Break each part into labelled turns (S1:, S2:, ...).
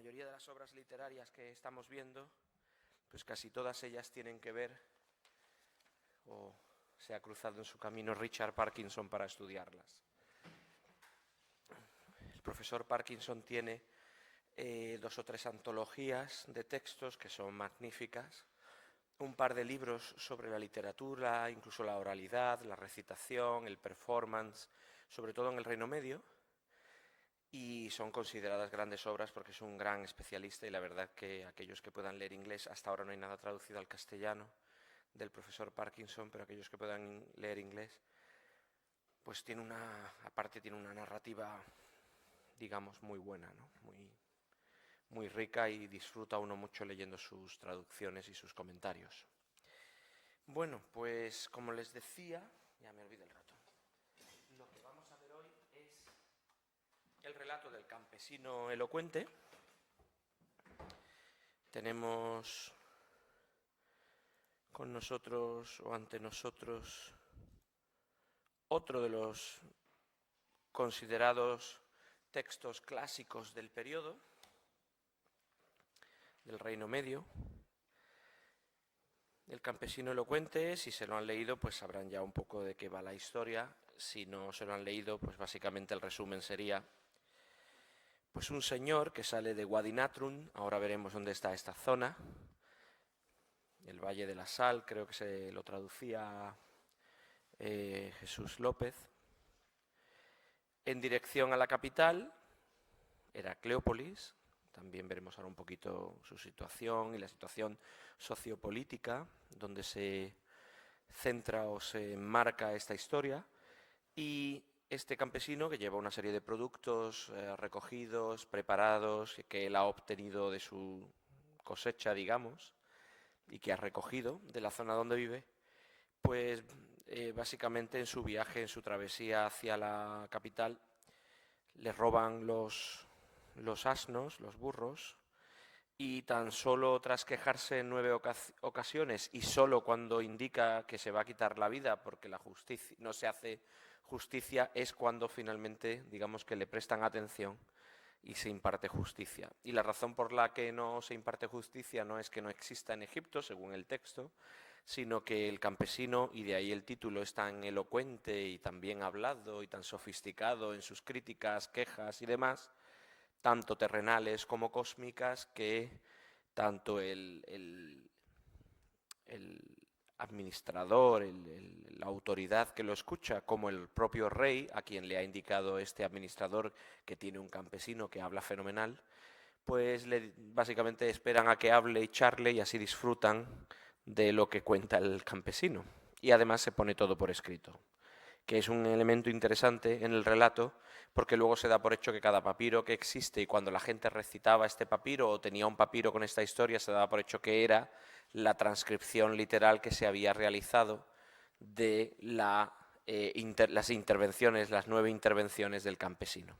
S1: mayoría de las obras literarias que estamos viendo, pues casi todas ellas tienen que ver, o se ha cruzado en su camino Richard Parkinson para estudiarlas. El profesor Parkinson tiene 2 o 3 antologías de textos que son magníficas, un par de libros sobre la literatura, incluso la oralidad, la recitación, el performance, sobre todo en el Reino Medio, y son consideradas grandes obras porque es un gran especialista, y la verdad que aquellos que puedan leer inglés, hasta ahora no hay nada traducido al castellano del profesor Parkinson, pero aquellos que puedan leer inglés, pues tiene una narrativa, digamos, muy buena, ¿no? Muy rica, y disfruta uno mucho leyendo sus traducciones y sus comentarios. Bueno, pues como les decía, ya me olvidé el rato. Lo que vamos a ver hoy es el relato del campesino elocuente. Tenemos con nosotros, o ante nosotros, otro de los considerados textos clásicos del periodo, del Reino Medio. El campesino elocuente, si se lo han leído, pues sabrán ya un poco de qué va la historia. Si no se lo han leído, pues básicamente el resumen sería pues un señor que sale de Wadi Natrun, ahora veremos dónde está esta zona, el Valle de la Sal, creo que se lo traducía Jesús López, en dirección a la capital, Heracleópolis. También veremos ahora un poquito su situación y la situación sociopolítica, donde se centra o se enmarca esta historia. Y este campesino, que lleva una serie de productos recogidos, preparados, que él ha obtenido de su cosecha, digamos, y que ha recogido de la zona donde vive, pues básicamente en su viaje, en su travesía hacia la capital, le roban los asnos, los burros, y tan solo tras quejarse en 9 ocasiones, y solo cuando indica que se va a quitar la vida porque la justicia no se hace justicia, es cuando finalmente, digamos, que le prestan atención y se imparte justicia. Y la razón por la que no se imparte justicia no es que no exista en Egipto, según el texto, sino que el campesino, y de ahí el título, es tan elocuente y tan bien hablado y tan sofisticado en sus críticas, quejas y demás, tanto terrenales como cósmicas, que tanto el administrador, la autoridad que lo escucha, como el propio rey, a quien le ha indicado este administrador que tiene un campesino que habla fenomenal, pues básicamente esperan a que hable y charle, y así disfrutan de lo que cuenta el campesino. Y además se pone todo por escrito, que es un elemento interesante en el relato, porque luego se da por hecho que cada papiro que existe, y cuando la gente recitaba este papiro o tenía un papiro con esta historia, se daba por hecho que era la transcripción literal que se había realizado de las intervenciones, las 9 intervenciones del campesino.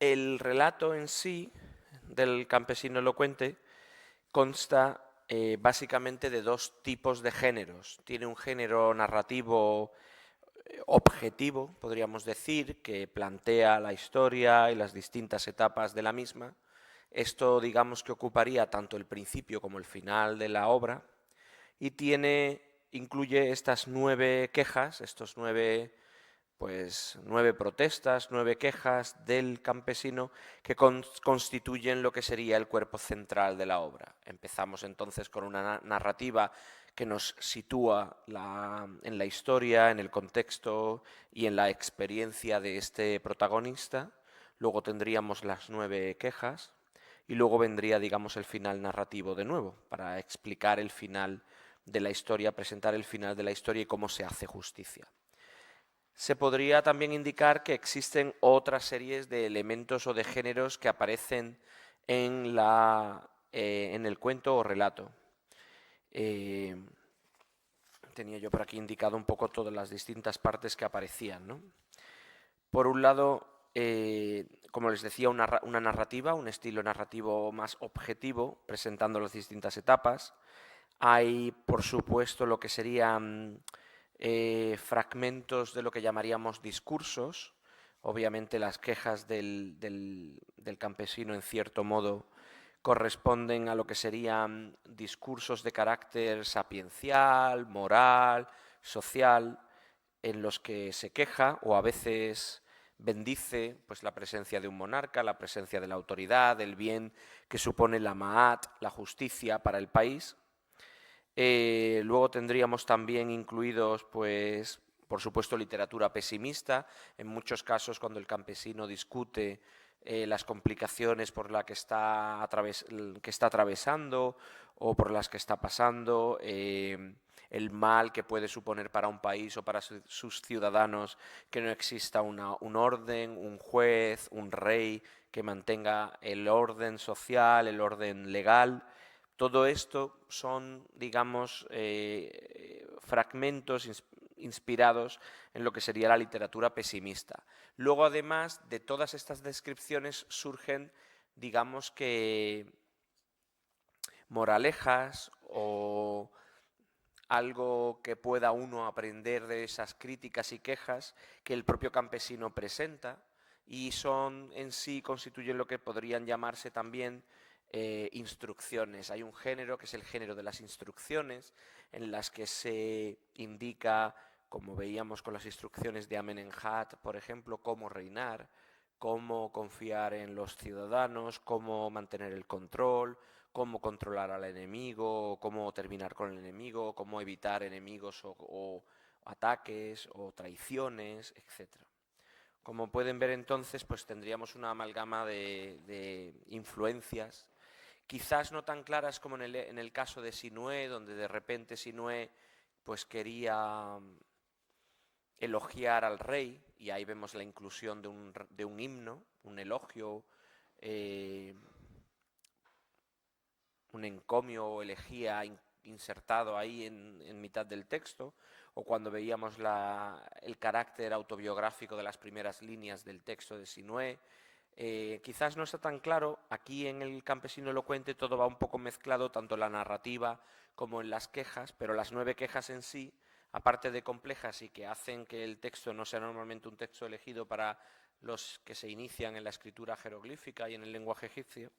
S1: El relato en sí del campesino elocuente consta básicamente de 2 tipos de géneros. Tiene un género narrativo objetivo, podríamos decir, que plantea la historia y las distintas etapas de la misma. Esto, digamos, que ocuparía tanto el principio como el final de la obra, y incluye estas 9 quejas, estos 9 protestas, 9 quejas del campesino, que constituyen lo que sería el cuerpo central de la obra. Empezamos entonces con una narrativa que nos sitúa en la historia, en el contexto y en la experiencia de este protagonista. Luego tendríamos las 9 quejas, y luego vendría, digamos, el final narrativo de nuevo, para explicar el final de la historia, presentar el final de la historia y cómo se hace justicia. Se podría también indicar que existen otras series de elementos o de géneros que aparecen en el cuento o relato. Tenía yo por aquí indicado un poco todas las distintas partes que aparecían, ¿no? Por un lado, como les decía, una narrativa, un estilo narrativo más objetivo, presentando las distintas etapas. Hay, por supuesto, lo que serían fragmentos de lo que llamaríamos discursos, Obviamente las quejas del campesino, en cierto modo, corresponden a lo que serían discursos de carácter sapiencial, moral, social, en los que se queja o a veces bendice pues, la presencia de un monarca, la presencia de la autoridad, el bien que supone la Ma'at, la justicia para el país. Luego tendríamos también incluidos, pues, por supuesto, literatura pesimista, en muchos casos cuando el campesino discute las complicaciones por las que está atravesando o por las que está pasando, el mal que puede suponer para un país o para sus ciudadanos que no exista un orden, un juez, un rey que mantenga el orden social, el orden legal. Todo esto son, digamos, fragmentos inspirados en lo que sería la literatura pesimista. Luego, además de todas estas descripciones, surgen, digamos que, moralejas o algo que pueda uno aprender de esas críticas y quejas que el propio campesino presenta, y son en sí, constituyen lo que podrían llamarse también instrucciones. Hay un género que es el género de las instrucciones, en las que se indica, como veíamos con las instrucciones de Amenemhat, por ejemplo, cómo reinar, cómo confiar en los ciudadanos, cómo mantener el control, cómo controlar al enemigo, cómo terminar con el enemigo, cómo evitar enemigos o ataques o traiciones, etc. Como pueden ver entonces, pues tendríamos una amalgama de influencias, quizás no tan claras como en el caso de Sinué, donde de repente Sinué pues quería elogiar al rey, y ahí vemos la inclusión de un himno, un elogio, eh, un encomio o elegía insertado ahí en mitad del texto, o cuando veíamos el carácter autobiográfico de las primeras líneas del texto de Sinué. Quizás no está tan claro, aquí en el Campesino Elocuente todo va un poco mezclado, tanto en la narrativa como en las quejas, pero las 9 quejas en sí, aparte de complejas y que hacen que el texto no sea normalmente un texto elegido para los que se inician en la escritura jeroglífica y en el lenguaje egipcio,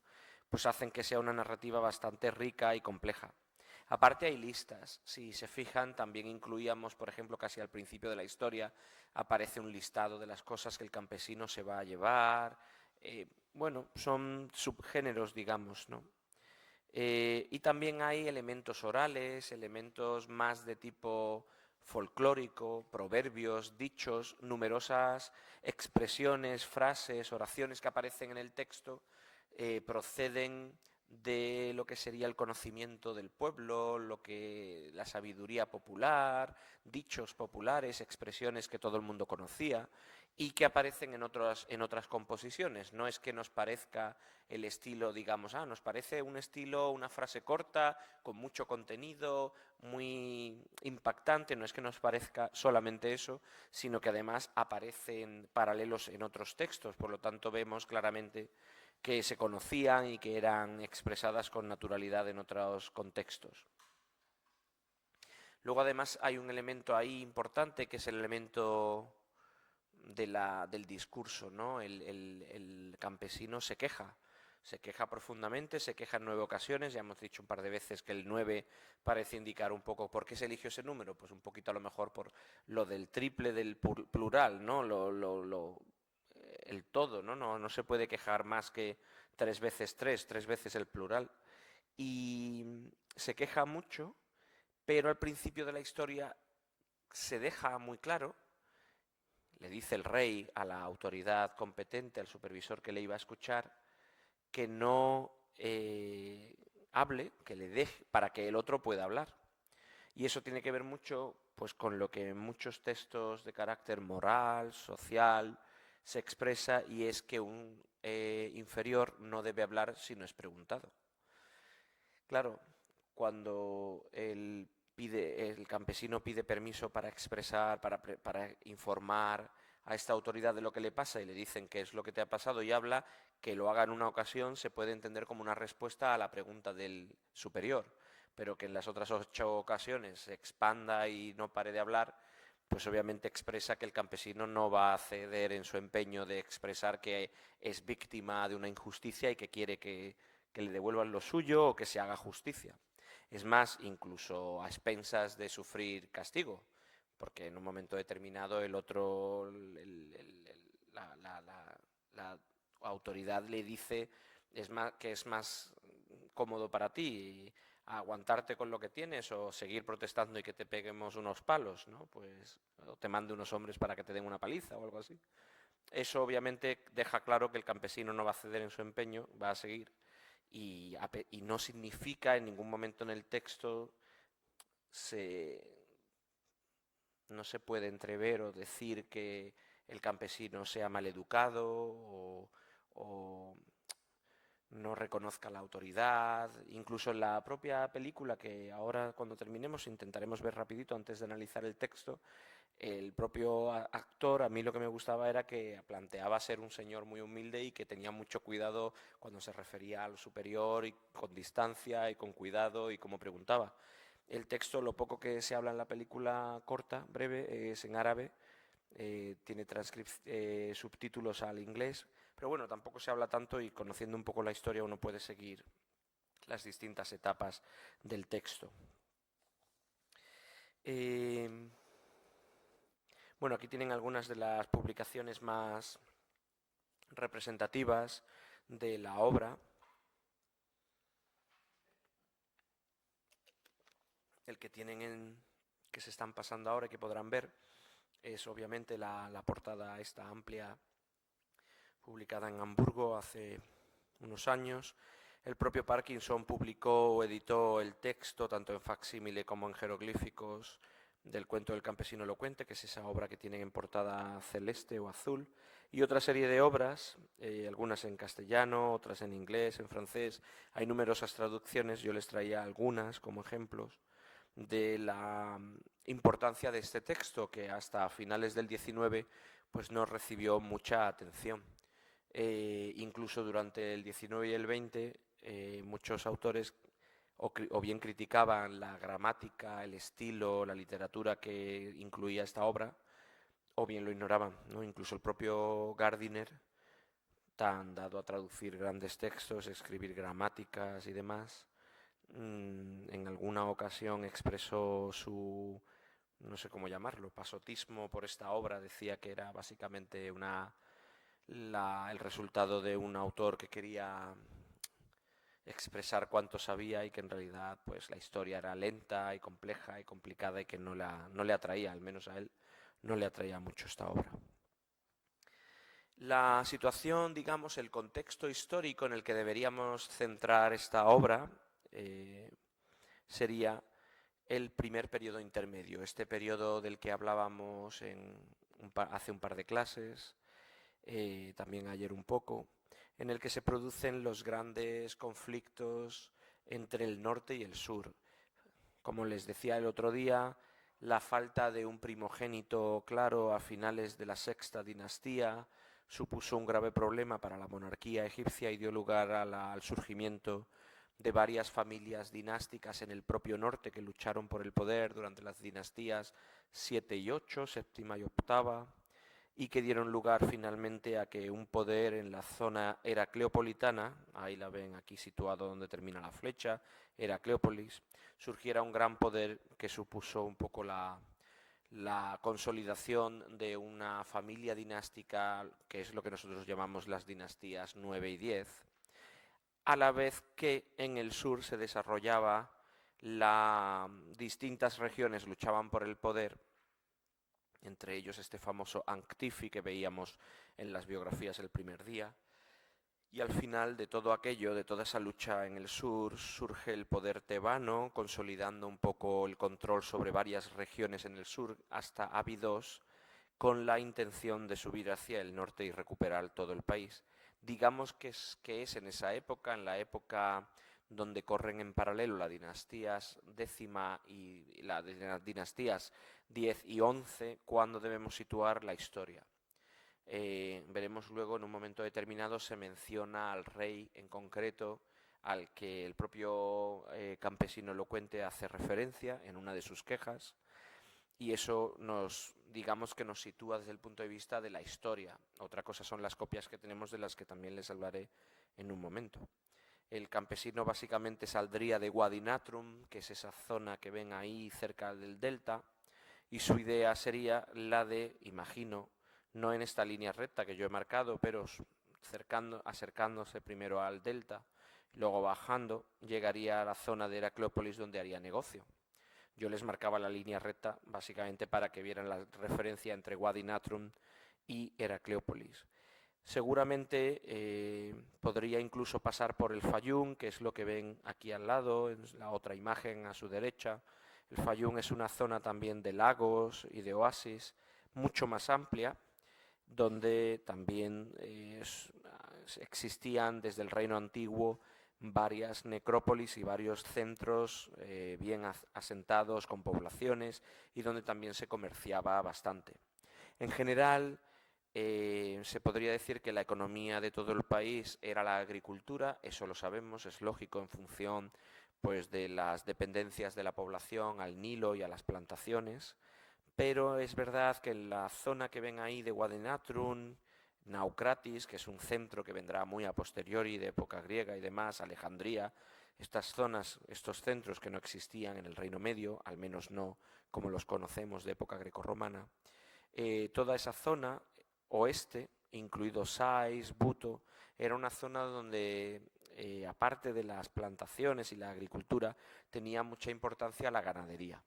S1: pues hacen que sea una narrativa bastante rica y compleja. Aparte hay listas, si se fijan también incluíamos, por ejemplo, casi al principio de la historia, aparece un listado de las cosas que el campesino se va a llevar. Bueno, son subgéneros, digamos, ¿no? Y también hay elementos orales, elementos más de tipo folclórico, proverbios, dichos, numerosas expresiones, frases, oraciones que aparecen en el texto, proceden de lo que sería el conocimiento del pueblo, la sabiduría popular, dichos populares, expresiones que todo el mundo conocía y que aparecen en otras composiciones. No es que nos parezca el estilo, digamos, nos parece un estilo, una frase corta, con mucho contenido, muy impactante, no es que nos parezca solamente eso, sino que además aparecen paralelos en otros textos, por lo tanto vemos claramente que se conocían y que eran expresadas con naturalidad en otros contextos. Luego además hay un elemento ahí importante que es el elemento del discurso, ¿no? El campesino se queja profundamente, se queja en 9 ocasiones, ya hemos dicho un par de veces que el 9 parece indicar un poco por qué se eligió ese número, pues un poquito a lo mejor por lo del triple del plural, ¿no? El todo, ¿no? No se puede quejar más que 3 veces 3, 3 veces el plural. Y se queja mucho, pero al principio de la historia se deja muy claro, le dice el rey a la autoridad competente, al supervisor que le iba a escuchar, que no hable, que le deje para que el otro pueda hablar. Y eso tiene que ver mucho pues, con lo que en muchos textos de carácter moral, social, se expresa, y es que un inferior no debe hablar si no es preguntado. Claro, cuando el campesino pide permiso para expresar, para informar a esta autoridad de lo que le pasa y le dicen qué es lo que te ha pasado y habla, que lo haga en una ocasión se puede entender como una respuesta a la pregunta del superior, pero que en las otras 8 ocasiones se expanda y no pare de hablar, pues obviamente expresa que el campesino no va a ceder en su empeño de expresar que es víctima de una injusticia y que quiere que le devuelvan lo suyo o que se haga justicia. Es más, incluso a expensas de sufrir castigo, porque en un momento determinado el otro, la autoridad le dice que es más cómodo para ti aguantarte con lo que tienes o seguir protestando y que te peguemos unos palos, ¿no? Pues, o te mande unos hombres para que te den una paliza o algo así. Eso obviamente deja claro que el campesino no va a ceder en su empeño, va a seguir y no significa en ningún momento en el texto no se puede entrever o decir que el campesino sea maleducado o no reconozca la autoridad. Incluso en la propia película, que ahora cuando terminemos intentaremos ver rapidito antes de analizar el texto, el propio actor, a mí lo que me gustaba era que planteaba ser un señor muy humilde y que tenía mucho cuidado cuando se refería al superior, y con distancia y con cuidado, y como preguntaba. El texto, lo poco que se habla en la película corta, breve, es en árabe, tiene subtítulos al inglés, pero bueno, tampoco se habla tanto y conociendo un poco la historia uno puede seguir las distintas etapas del texto. Bueno, aquí tienen algunas de las publicaciones más representativas de la obra. El que tienen que se están pasando ahora y que podrán ver es obviamente la portada esta amplia publicada en Hamburgo hace unos años. El propio Parkinson publicó o editó el texto tanto en facsímile como en jeroglíficos del cuento del campesino elocuente, que es esa obra que tienen en portada celeste o azul, y otra serie de obras, algunas en castellano, otras en inglés, en francés. Hay numerosas traducciones, yo les traía algunas como ejemplos de la importancia de este texto, que hasta finales del 19 pues no recibió mucha atención. Incluso durante el 19 y el 20 muchos autores o bien criticaban la gramática, el estilo, la literatura que incluía esta obra, o bien lo ignoraban, ¿no? Incluso el propio Gardiner, tan dado a traducir grandes textos, escribir gramáticas y demás, en alguna ocasión expresó su, no sé cómo llamarlo, pasotismo por esta obra. Decía que era básicamente el resultado de un autor que quería expresar cuánto sabía y que en realidad pues la historia era lenta y compleja y complicada y que no le atraía, al menos a él, no le atraía mucho esta obra. La situación, digamos, el contexto histórico en el que deberíamos centrar esta obra sería el primer periodo intermedio, este periodo del que hablábamos hace un par de clases, también ayer un poco, en el que se producen los grandes conflictos entre el norte y el sur. Como les decía el otro día, la falta de un primogénito claro a finales de la sexta dinastía supuso un grave problema para la monarquía egipcia y dio lugar al surgimiento de varias familias dinásticas en el propio norte que lucharon por el poder durante las dinastías 7 y 8, séptima y octava, y que dieron lugar finalmente a que un poder en la zona heracleopolitana, ahí la ven aquí situado donde termina la flecha, Heracleópolis, surgiera un gran poder que supuso un poco la consolidación de una familia dinástica, que es lo que nosotros llamamos las dinastías 9 y 10, a la vez que en el sur se desarrollaba distintas regiones luchaban por el poder, entre ellos este famoso Anctifi que veíamos en las biografías el primer día, y al final de todo aquello, de toda esa lucha en el sur, surge el poder tebano, consolidando un poco el control sobre varias regiones en el sur hasta Abidos, con la intención de subir hacia el norte y recuperar todo el país. Digamos que es en esa época, en la época donde corren en paralelo las dinastías décima y las dinastías 10 y 11, cuando debemos situar la historia. Veremos luego en un momento determinado se menciona al rey en concreto al que el propio campesino elocuente hace referencia en una de sus quejas, y eso nos digamos que nos sitúa desde el punto de vista de la historia. Otra cosa son las copias que tenemos, de las que también les hablaré en un momento. El campesino básicamente saldría de Wadi Natrum, que es esa zona que ven ahí cerca del delta, y su idea sería la de, imagino, no en esta línea recta que yo he marcado, pero acercándose primero al delta, luego bajando, llegaría a la zona de Heracleópolis, donde haría negocio. Yo les marcaba la línea recta básicamente para que vieran la referencia entre Wadi Natrum y Heracleópolis. Seguramente podría incluso pasar por el Fayum, que es lo que ven aquí al lado, en la otra imagen a su derecha. El Fayum es una zona también de lagos y de oasis, mucho más amplia, donde también existían desde el Reino Antiguo varias necrópolis y varios centros bien asentados con poblaciones, y donde también se comerciaba bastante. En general, se podría decir que la economía de todo el país era la agricultura. Eso lo sabemos, es lógico, en función pues de las dependencias de la población al Nilo y a las plantaciones, pero es verdad que en la zona que ven ahí de Wadi Natrum, Naucratis, que es un centro que vendrá muy a posteriori de época griega y demás, Alejandría, estas zonas, estos centros que no existían en el Reino Medio, al menos no como los conocemos de época grecorromana, toda esa zona oeste, incluido Sais, Buto, era una zona donde, aparte de las plantaciones y la agricultura, tenía mucha importancia la ganadería.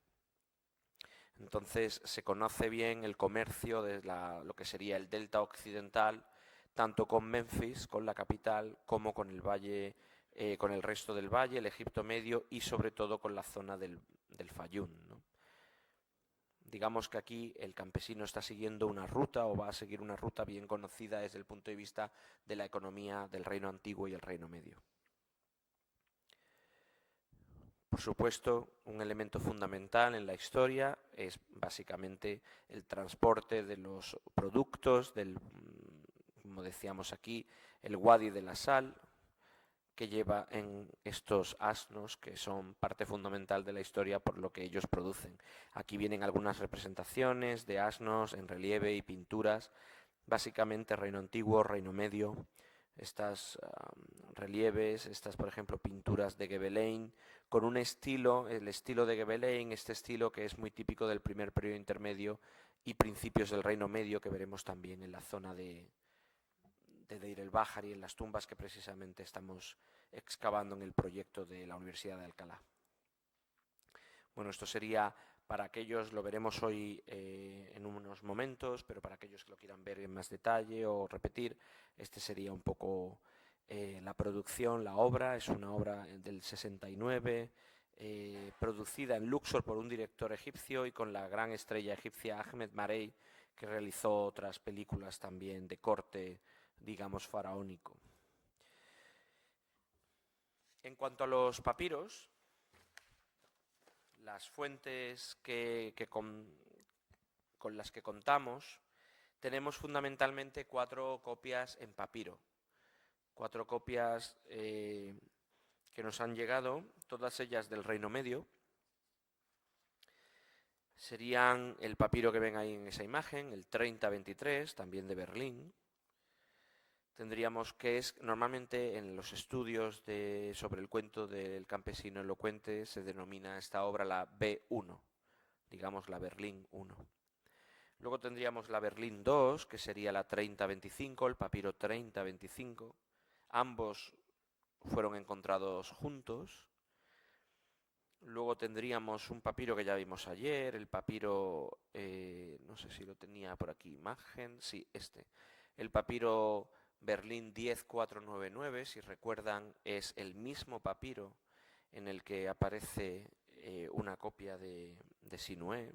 S1: Entonces se conoce bien el comercio de lo que sería el delta occidental, tanto con Memphis, con la capital, como con el valle, con el resto del valle, el Egipto Medio, y sobre todo con la zona del Fayum, ¿no? Digamos que aquí el campesino está siguiendo una ruta, o va a seguir una ruta bien conocida desde el punto de vista de la economía del Reino Antiguo y el Reino Medio. Por supuesto, un elemento fundamental en la historia es básicamente el transporte de los productos, como decíamos aquí, el Wadi de la Sal, que lleva en estos asnos, que son parte fundamental de la historia por lo que ellos producen. Aquí vienen algunas representaciones de asnos en relieve y pinturas, básicamente Reino Antiguo, Reino Medio. Estas relieves, estas por ejemplo pinturas de Gebelein, con un estilo, el estilo de Gebelein, este estilo que es muy típico del primer periodo intermedio y principios del Reino Medio, que veremos también en la zona de Deir el-Bahari, en las tumbas que precisamente estamos excavando en el proyecto de la Universidad de Alcalá. Bueno, esto sería para aquellos, lo veremos hoy en unos momentos, pero para aquellos que lo quieran ver en más detalle o repetir, este sería un poco la producción, la obra. Es una obra del 69, producida en Luxor por un director egipcio y con la gran estrella egipcia Ahmed Marei, que realizó otras películas también de corte, digamos, faraónico. En cuanto a los papiros, las fuentes con las que contamos, tenemos fundamentalmente 4 copias en papiro. 4 copias que nos han llegado, todas ellas del Reino Medio. Serían el papiro que ven ahí en esa imagen, el 3023, también de Berlín. Tendríamos que es normalmente en los estudios sobre el cuento del campesino elocuente se denomina esta obra la B1, digamos la Berlín 1. Luego tendríamos la Berlín 2, que sería la 3025, el papiro 3025. Ambos fueron encontrados juntos. Luego tendríamos un papiro que ya vimos ayer, el papiro, no sé si lo tenía por aquí imagen, sí, este. El papiro Berlín 10499, si recuerdan, es el mismo papiro en el que aparece una copia de Sinué.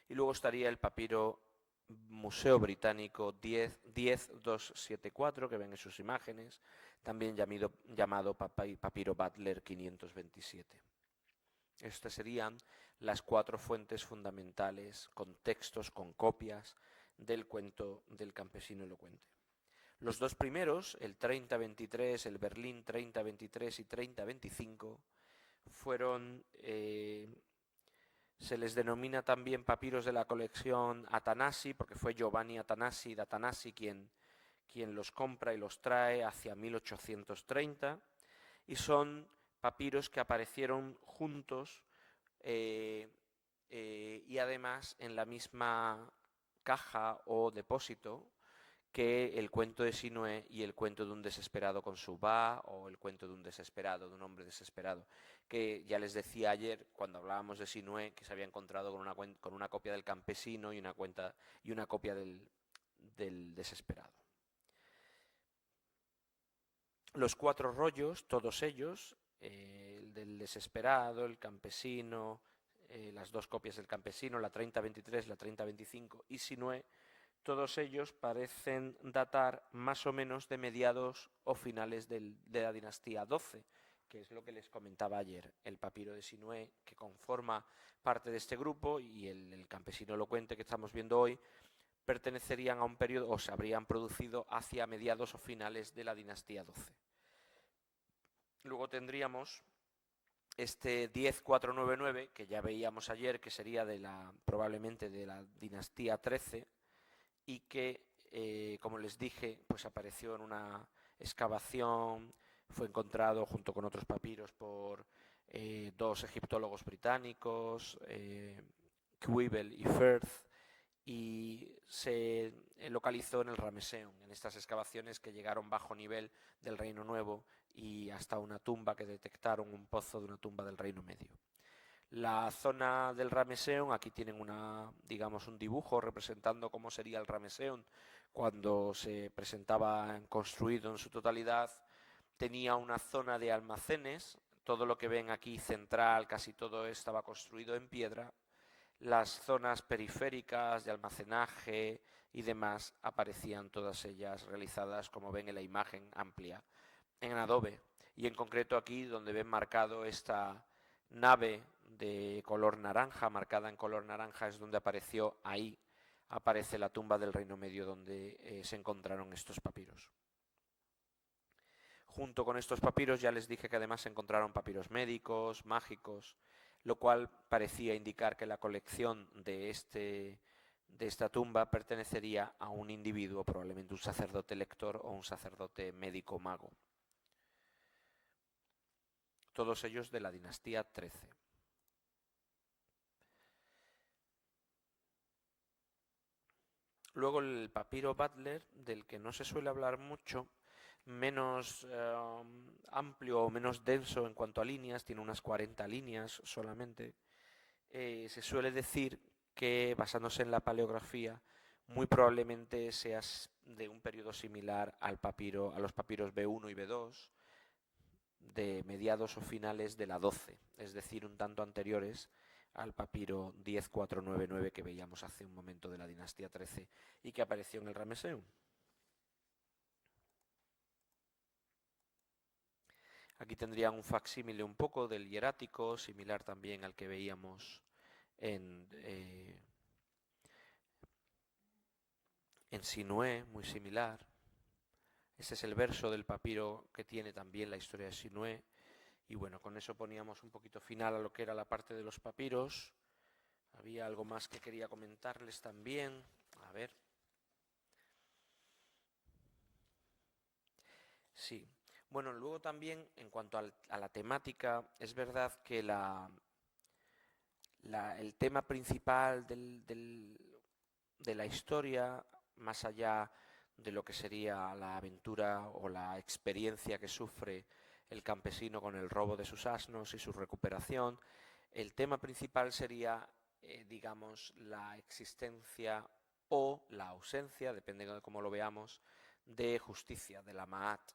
S1: Y luego estaría el papiro Museo Británico 10274, que ven en sus imágenes, también llamado papiro Butler 527. Estas serían las 4 fuentes fundamentales, con textos, con copias del cuento del campesino elocuente. Los 2 primeros, el 3023, el Berlín 3023 y 3025, fueron Se les denomina también papiros de la colección Atanasi, porque fue Giovanni Atanasi de Atanasi quien los compra y los trae hacia 1830, y son papiros que aparecieron juntos y además en la misma caja o depósito que el cuento de Sinué y el cuento de un desesperado con su ba, o el cuento de un desesperado, de un hombre desesperado, que ya les decía ayer cuando hablábamos de Sinué que se había encontrado con una copia del campesino y una copia del desesperado. Los 4 rollos, todos ellos, el del desesperado, el campesino, las 2 copias del campesino, la 3023, la 3025 y Sinué, todos ellos parecen datar más o menos de mediados o finales de la dinastía 12, que es lo que les comentaba ayer. El papiro de Sinué, que conforma parte de este grupo, y el campesino elocuente que estamos viendo hoy, pertenecerían a un periodo o se habrían producido hacia mediados o finales de la dinastía 12. Luego tendríamos este 10499, que ya veíamos ayer, que sería probablemente de la dinastía 13, y que, como les dije, pues apareció en una excavación, fue encontrado junto con otros papiros por 2 egiptólogos británicos, Quibble y Firth, y se localizó en el Ramesseum, en estas excavaciones que llegaron bajo nivel del Reino Nuevo y hasta una tumba que detectaron, un pozo de una tumba del Reino Medio. La zona del Ramesseum, aquí tienen digamos un dibujo representando cómo sería el Ramesseum cuando se presentaba construido en su totalidad. Tenía una zona de almacenes, todo lo que ven aquí central, casi todo estaba construido en piedra. Las zonas periféricas de almacenaje y demás aparecían todas ellas realizadas, como ven en la imagen amplia, en adobe. Y en concreto aquí, donde ven marcado esta nave de color naranja, marcada en color naranja, es donde apareció, ahí aparece la tumba del Reino Medio donde se encontraron estos papiros. Junto con estos papiros ya les dije que además se encontraron papiros médicos, mágicos, lo cual parecía indicar que la colección de esta tumba pertenecería a un individuo, probablemente un sacerdote lector o un sacerdote médico mago. Todos ellos de la dinastía 13. Luego el papiro Butler, del que no se suele hablar mucho, menos amplio o menos denso en cuanto a líneas, tiene unas 40 líneas solamente. Se suele decir que, basándose en la paleografía, muy probablemente sea de un periodo similar a los papiros B1 y B2, de mediados o finales de la 12, es decir, un tanto anteriores al papiro 10499 que veíamos hace un momento de la dinastía 13 y que apareció en el Ramesseum. Aquí tendrían un facsímile un poco del hierático, similar también al que veíamos en Sinué, muy similar. Este es el verso del papiro que tiene también la historia de Sinué. Y bueno, con eso poníamos un poquito final a lo que era la parte de los papiros. Había algo más que quería comentarles también. A ver. Sí. Bueno, luego también, en cuanto a la temática, es verdad que el tema principal de la historia, más allá de lo que sería la aventura o la experiencia que sufre el campesino con el robo de sus asnos y su recuperación, el tema principal sería, digamos, la existencia o la ausencia, depende de cómo lo veamos, de justicia, de la Ma'at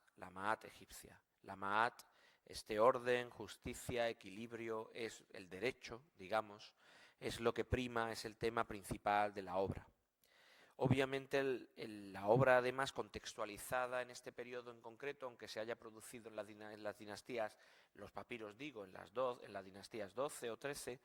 S1: egipcia. La Ma'at, este orden, justicia, equilibrio, es el derecho, digamos, es lo que prima, es el tema principal de la obra. Obviamente la obra, además, contextualizada en este periodo en concreto, aunque se haya producido en las dinastías, los papiros digo, en las dinastías 12 o 13,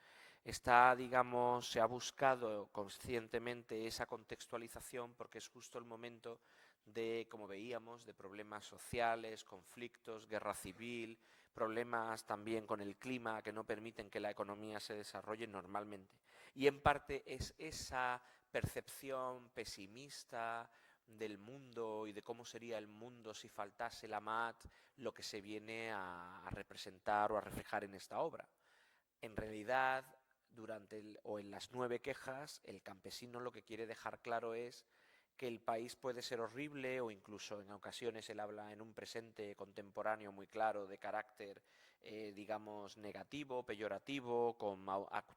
S1: está, digamos, se ha buscado conscientemente esa contextualización porque es justo el momento de, como veíamos, de problemas sociales, conflictos, guerra civil, problemas también con el clima que no permiten que la economía se desarrolle normalmente. Y en parte es esa percepción pesimista del mundo y de cómo sería el mundo si faltase la MAT lo que se viene a representar o a reflejar en esta obra. En realidad, o en las 9 quejas, el campesino lo que quiere dejar claro es que el país puede ser horrible, o incluso en ocasiones él habla en un presente contemporáneo muy claro de carácter, digamos, negativo, peyorativo, con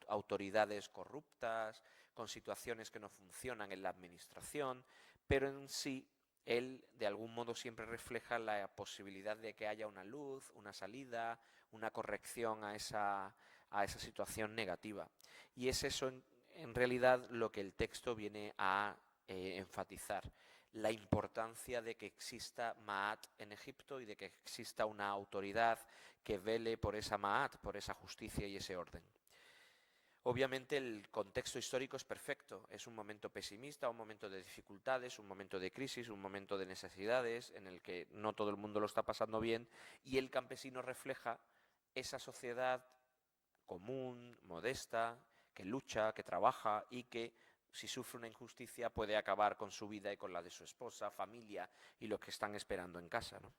S1: autoridades corruptas, con situaciones que no funcionan en la administración, pero en sí él de algún modo siempre refleja la posibilidad de que haya una luz, una salida, una corrección a esa situación negativa. Y es eso en realidad lo que el texto viene a enfatizar, la importancia de que exista Ma'at en Egipto y de que exista una autoridad que vele por esa Ma'at, por esa justicia y ese orden. Obviamente el contexto histórico es perfecto, es un momento pesimista, un momento de dificultades, un momento de crisis, un momento de necesidades en el que no todo el mundo lo está pasando bien, y el campesino refleja esa sociedad común, modesta, que lucha, que trabaja y que si sufre una injusticia puede acabar con su vida y con la de su esposa, familia y lo que están esperando en casa, ¿no?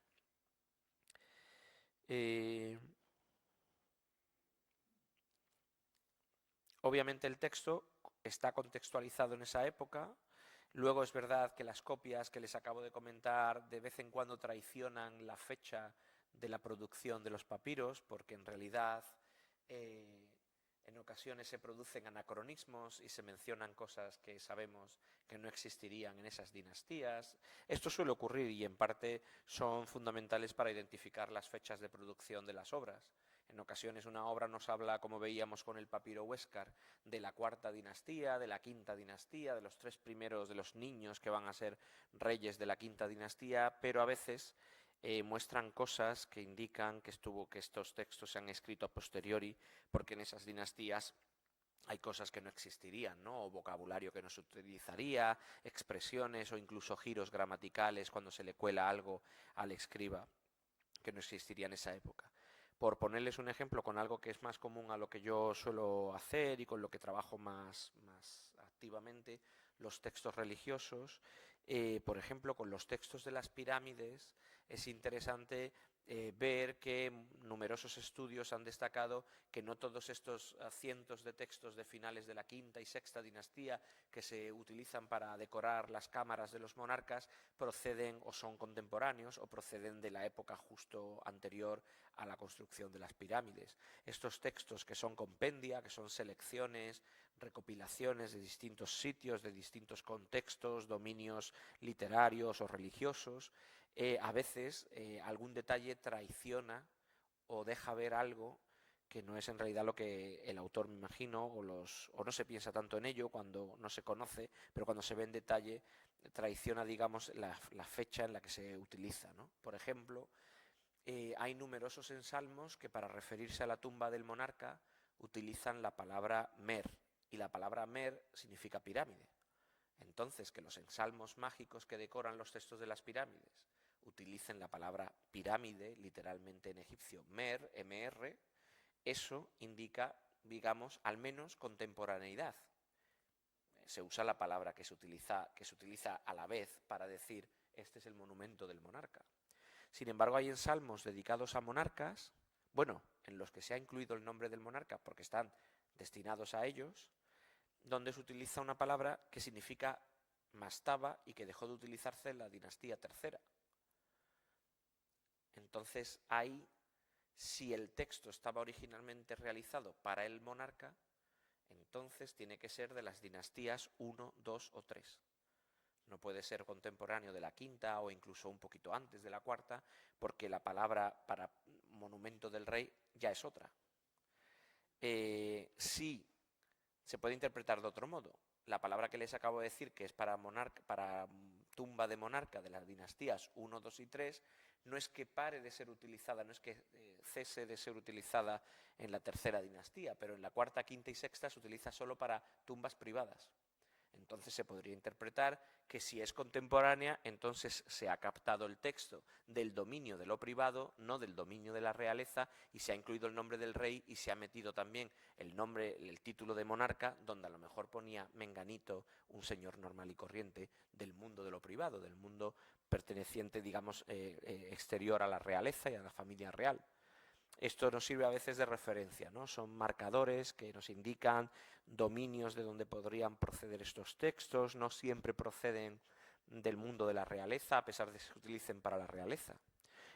S1: Obviamente el texto está contextualizado en esa época. Luego es verdad que las copias que les acabo de comentar de vez en cuando traicionan la fecha de la producción de los papiros, porque en realidad en ocasiones se producen anacronismos y se mencionan cosas que sabemos que no existirían en esas dinastías. Esto suele ocurrir y en parte son fundamentales para identificar las fechas de producción de las obras. En ocasiones una obra nos habla, como veíamos con el papiro Huéscar, de la cuarta dinastía, de la quinta dinastía, de los 3 primeros de los niños que van a ser reyes de la quinta dinastía, pero a veces muestran cosas que indican que estos textos se han escrito a posteriori, porque en esas dinastías hay cosas que no existirían, ¿no? O vocabulario que no se utilizaría, expresiones o incluso giros gramaticales cuando se le cuela algo al escriba que no existiría en esa época. Por ponerles un ejemplo con algo que es más común a lo que yo suelo hacer y con lo que trabajo más activamente, los textos religiosos. Por ejemplo, con los textos de las pirámides es interesante ver que numerosos estudios han destacado que no todos estos cientos de textos de finales de la quinta y sexta dinastía que se utilizan para decorar las cámaras de los monarcas proceden o son contemporáneos o proceden de la época justo anterior a la construcción de las pirámides. Estos textos que son compendia, que son selecciones, recopilaciones de distintos sitios, de distintos contextos, dominios literarios o religiosos, a veces algún detalle traiciona o deja ver algo que no es en realidad lo que el autor, me imagino, o no se piensa tanto en ello cuando no se conoce, pero cuando se ve en detalle traiciona, digamos, la fecha en la que se utiliza, ¿no? Por ejemplo, hay numerosos ensalmos que para referirse a la tumba del monarca utilizan la palabra Mer, y la palabra Mer significa pirámide. Entonces, que los ensalmos mágicos que decoran los textos de las pirámides utilicen la palabra pirámide, literalmente en egipcio, Mer, M-R, eso indica, digamos, al menos contemporaneidad. Se usa la palabra que se utiliza a la vez para decir este es el monumento del monarca. Sin embargo, hay ensalmos dedicados a monarcas, bueno, en los que se ha incluido el nombre del monarca porque están destinados a ellos, donde se utiliza una palabra que significa mastaba y que dejó de utilizarse en la dinastía tercera. Entonces, ahí, si el texto estaba originalmente realizado para el monarca, entonces tiene que ser de las dinastías 1, 2 o 3. No puede ser contemporáneo de la quinta o incluso un poquito antes de la cuarta, porque la palabra para monumento del rey ya es otra. Sí, se puede interpretar de otro modo. La palabra que les acabo de decir, que es para tumba de monarca de las dinastías 1, 2 y 3, no es que pare de ser utilizada, no es que cese de ser utilizada en la tercera dinastía, pero en la cuarta, quinta y sexta se utiliza solo para tumbas privadas. Entonces se podría interpretar que si es contemporánea, entonces se ha captado el texto del dominio de lo privado, no del dominio de la realeza, y se ha incluido el nombre del rey y se ha metido también el nombre, el título de monarca, donde a lo mejor ponía Menganito, un señor normal y corriente del mundo de lo privado, del mundo perteneciente, digamos, exterior a la realeza y a la familia real. Esto nos sirve a veces de referencia, ¿no? Son marcadores que nos indican dominios de donde podrían proceder estos textos, no siempre proceden del mundo de la realeza, a pesar de que se utilicen para la realeza.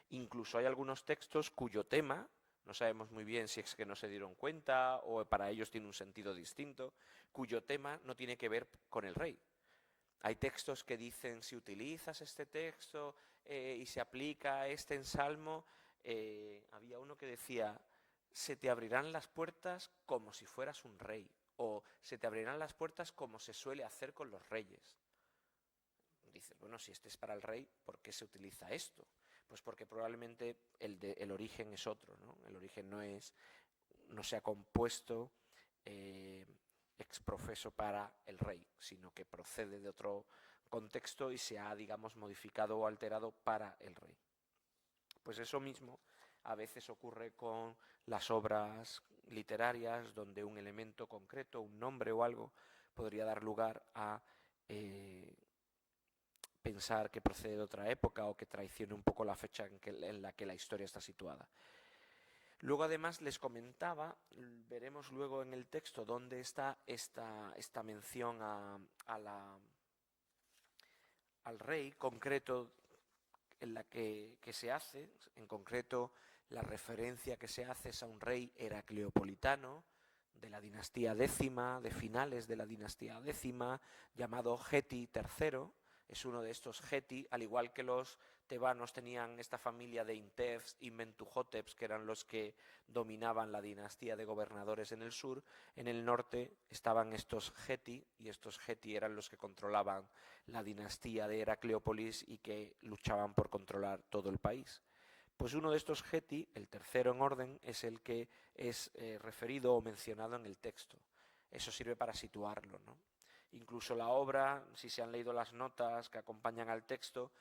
S1: Incluso hay algunos textos cuyo tema, no sabemos muy bien si es que no se dieron cuenta o para ellos tiene un sentido distinto, cuyo tema no tiene que ver con el rey. Hay textos que dicen, si utilizas este texto y se aplica este en Salmo, había uno que decía, se te abrirán las puertas como si fueras un rey, o se te abrirán las puertas como se suele hacer con los reyes. Dices, bueno, si este es para el rey, ¿por qué se utiliza esto? Pues porque probablemente el origen es otro, ¿no? El origen no se ha compuesto exprofeso para el rey, sino que procede de otro contexto y se ha, digamos, modificado o alterado para el rey. Pues eso mismo a veces ocurre con las obras literarias, donde un elemento concreto, un nombre o algo, podría dar lugar a pensar que procede de otra época o que traicione un poco la fecha en la que la historia está situada. Luego además les comentaba, veremos luego en el texto dónde está esta mención al rey concreto en la que se hace, en concreto la referencia que se hace es a un rey heracleopolitano de la dinastía décima, de finales de la dinastía décima, llamado Geti III. Es uno de estos Geti, al igual que los tebanos tenían esta familia de Intefs y Mentuhoteps, que eran los que dominaban la dinastía de gobernadores en el sur. En el norte estaban estos Geti, y estos Geti eran los que controlaban la dinastía de Heracleópolis y que luchaban por controlar todo el país. Pues uno de estos Geti, el tercero en orden, es el que es referido o mencionado en el texto. Eso sirve para situarlo, ¿no? Incluso la obra, si se han leído las notas que acompañan al texto,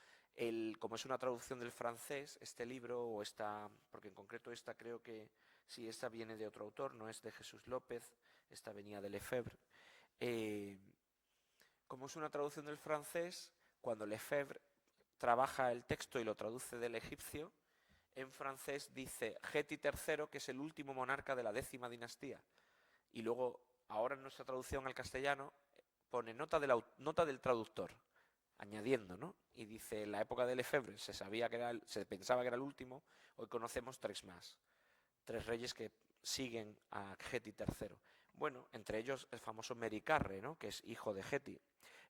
S1: como es una traducción del francés, este libro, o esta, porque en concreto esta creo que sí, esta viene de otro autor, no es de Jesús López, esta venía de Lefebvre. Como es una traducción del francés, cuando Lefebvre trabaja el texto y lo traduce del egipcio, en francés dice Geti III, que es el último monarca de la décima dinastía. Y luego, ahora en nuestra traducción al castellano, pone nota del traductor, añadiendo, ¿no? Y dice, en la época de Lefebvre se pensaba que era el último, hoy conocemos tres más. Tres reyes que siguen a Geti III. Bueno, entre ellos el famoso Mericarre, ¿no? Que es hijo de Geti.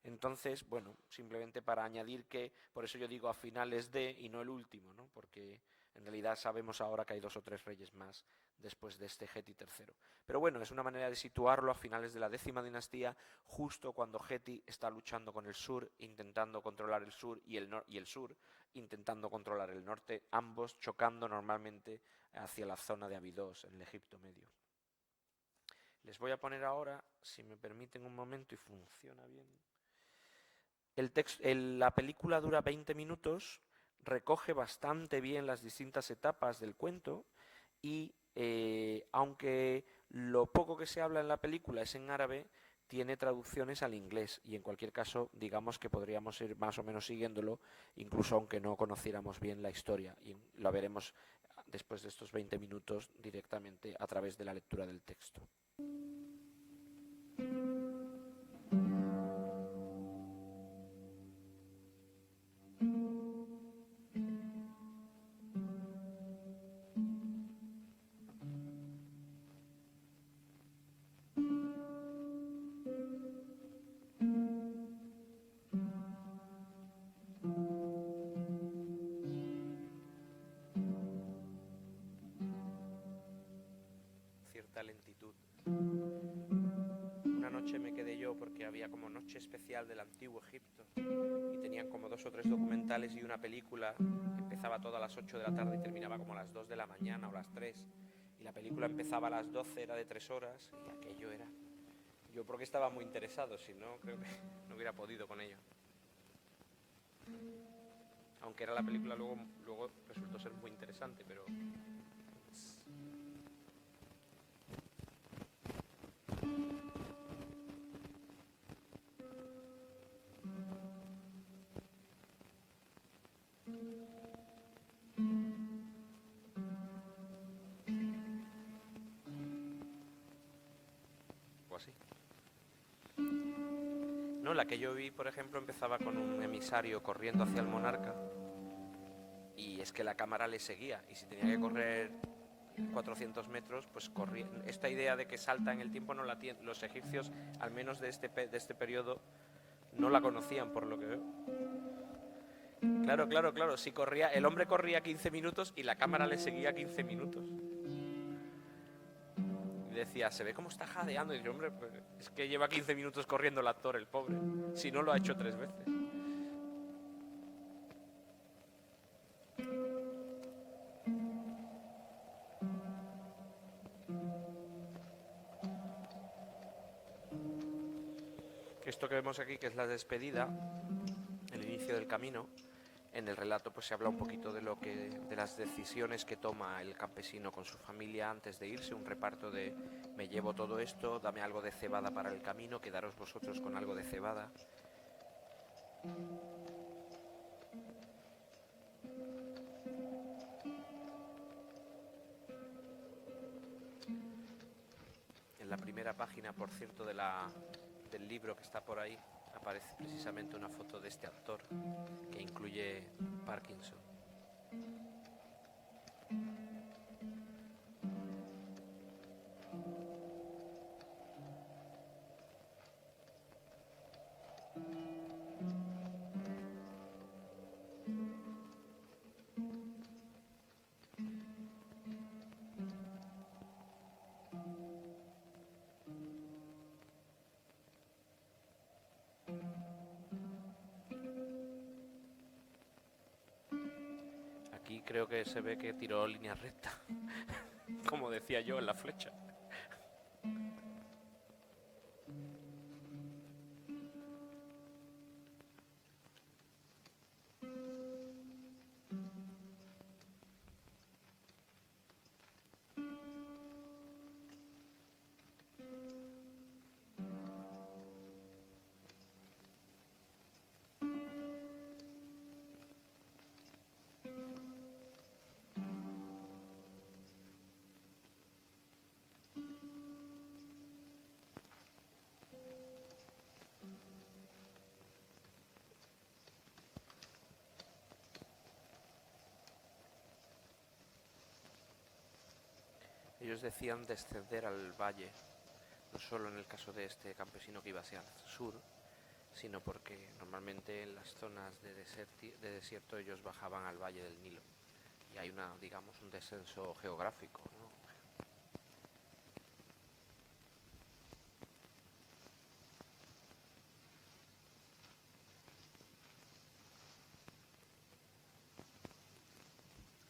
S1: Entonces, bueno, simplemente para añadir que, por eso yo digo a finales de y no el último, ¿no? Porque en realidad sabemos ahora que hay dos o tres reyes más después de este Geti III. Pero bueno, es una manera de situarlo a finales de la décima dinastía, justo cuando Geti está luchando con el sur, intentando controlar el sur, y el sur intentando controlar el norte, ambos chocando normalmente hacia la zona de Abidos, en el Egipto Medio. Les voy a poner ahora, si me permiten un momento y funciona bien. La película dura 20 minutos, recoge bastante bien las distintas etapas del cuento y aunque lo poco que se habla en la película es en árabe, tiene traducciones al inglés y en cualquier caso digamos que podríamos ir más o menos siguiéndolo incluso aunque no conociéramos bien la historia, y lo veremos después de estos 20 minutos directamente a través de la lectura del texto. Cierta lentitud. Una noche me quedé yo porque había como noche especial del antiguo Egipto y tenían como 2 o 3 documentales y una película que empezaba todas a las 8 de la tarde y terminaba como a las 2 de la mañana o las 3, y la película empezaba a las 12, era de 3 horas y aquello era... Yo porque estaba muy interesado, si no, creo que no hubiera podido con ello. Aunque era la película, luego resultó ser muy interesante, pero... o así. No, la que yo vi, por ejemplo, empezaba con un emisario corriendo hacia el monarca y es que la cámara le seguía y si tenía que correr 400 metros, pues corría. Esta idea de que salta en el tiempo no la tienen los egipcios, al menos de este periodo, no la conocían por lo que veo. Claro, si corría, el hombre corría 15 minutos y la cámara le seguía 15 minutos. Y decía, se ve cómo está jadeando. Y dice, hombre, pues es que lleva 15 minutos corriendo el actor, el pobre. Si no, lo ha hecho 3 veces. Esto que vemos aquí, que es la despedida, el inicio del camino, en el relato pues se habla un poquito de las decisiones que toma el campesino con su familia antes de irse, un reparto de me llevo todo esto, dame algo de cebada para el camino, quedaros vosotros con algo de cebada. En la primera página, por cierto, del libro que está por ahí, aparece precisamente una foto de este actor que incluye Parkinson. Aquí creo que se ve que tiró línea recta, como decía yo en la flecha. Ellos decían descender al valle, no solo en el caso de este campesino que iba hacia el sur, sino porque normalmente en las zonas de desierto ellos bajaban al valle del Nilo. Y hay digamos, un descenso geográfico, ¿no?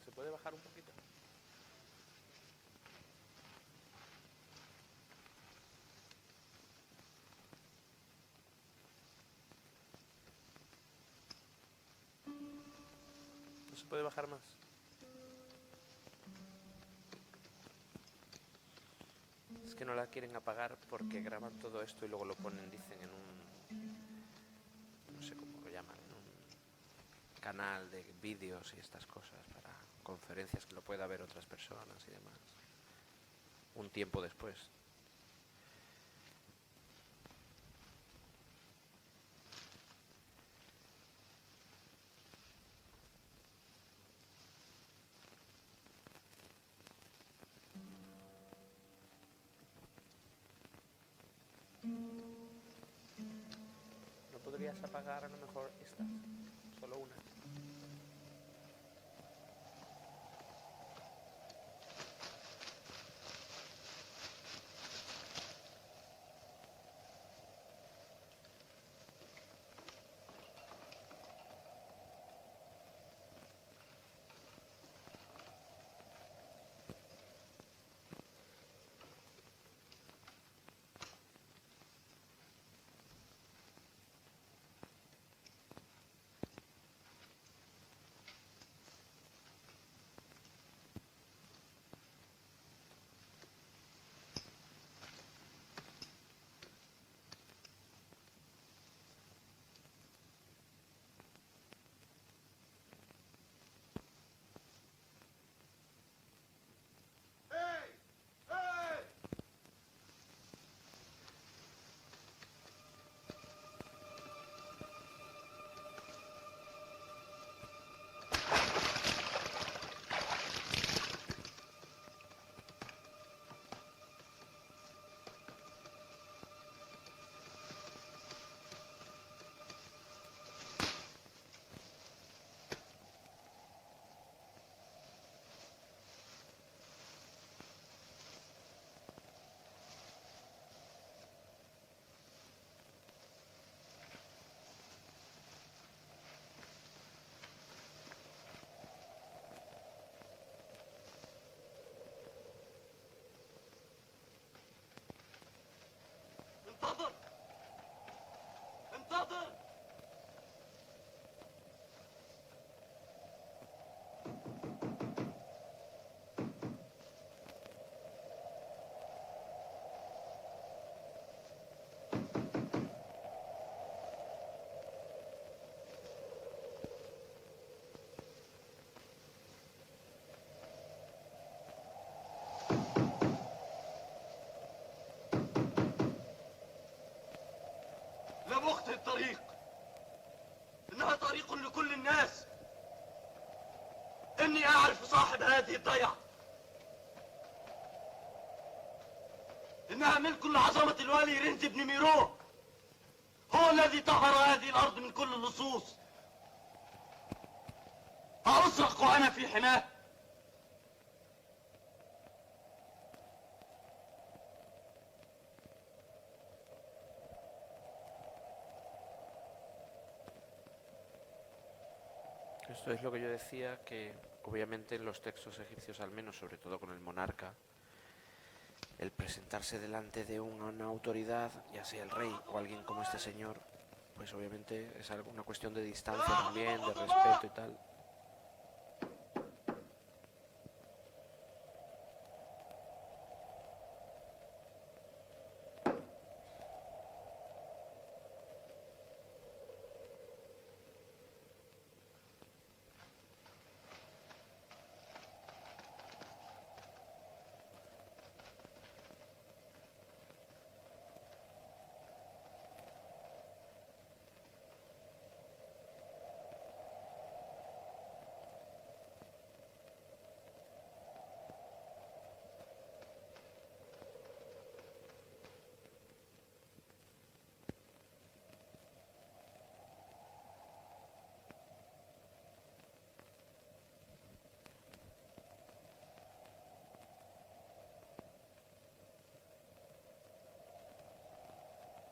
S1: ¿Se puede bajar un poquito? ¿No se puede bajar más? Es que no la quieren apagar porque graban todo esto y luego lo ponen, dicen, en no sé cómo lo llaman, en un canal de vídeos y estas cosas para conferencias que lo pueda ver otras personas y demás. Un tiempo después. ¿No podrías apagar a lo mejor estas? Solo una.
S2: طريق، إنها طريق لكل الناس. إني أعرف صاحب هذه الضيعة، إنها ملك لعظمة الوالي رنز بن ميرو، هو الذي طهر هذه الأرض من كل اللصوص. أسرق وأنا في حماه؟
S1: Esto es lo que yo decía, que obviamente en los textos egipcios al menos, sobre todo con el monarca, el presentarse delante de una autoridad, ya sea el rey o alguien como este señor, pues obviamente es una cuestión de distancia también, de respeto y tal.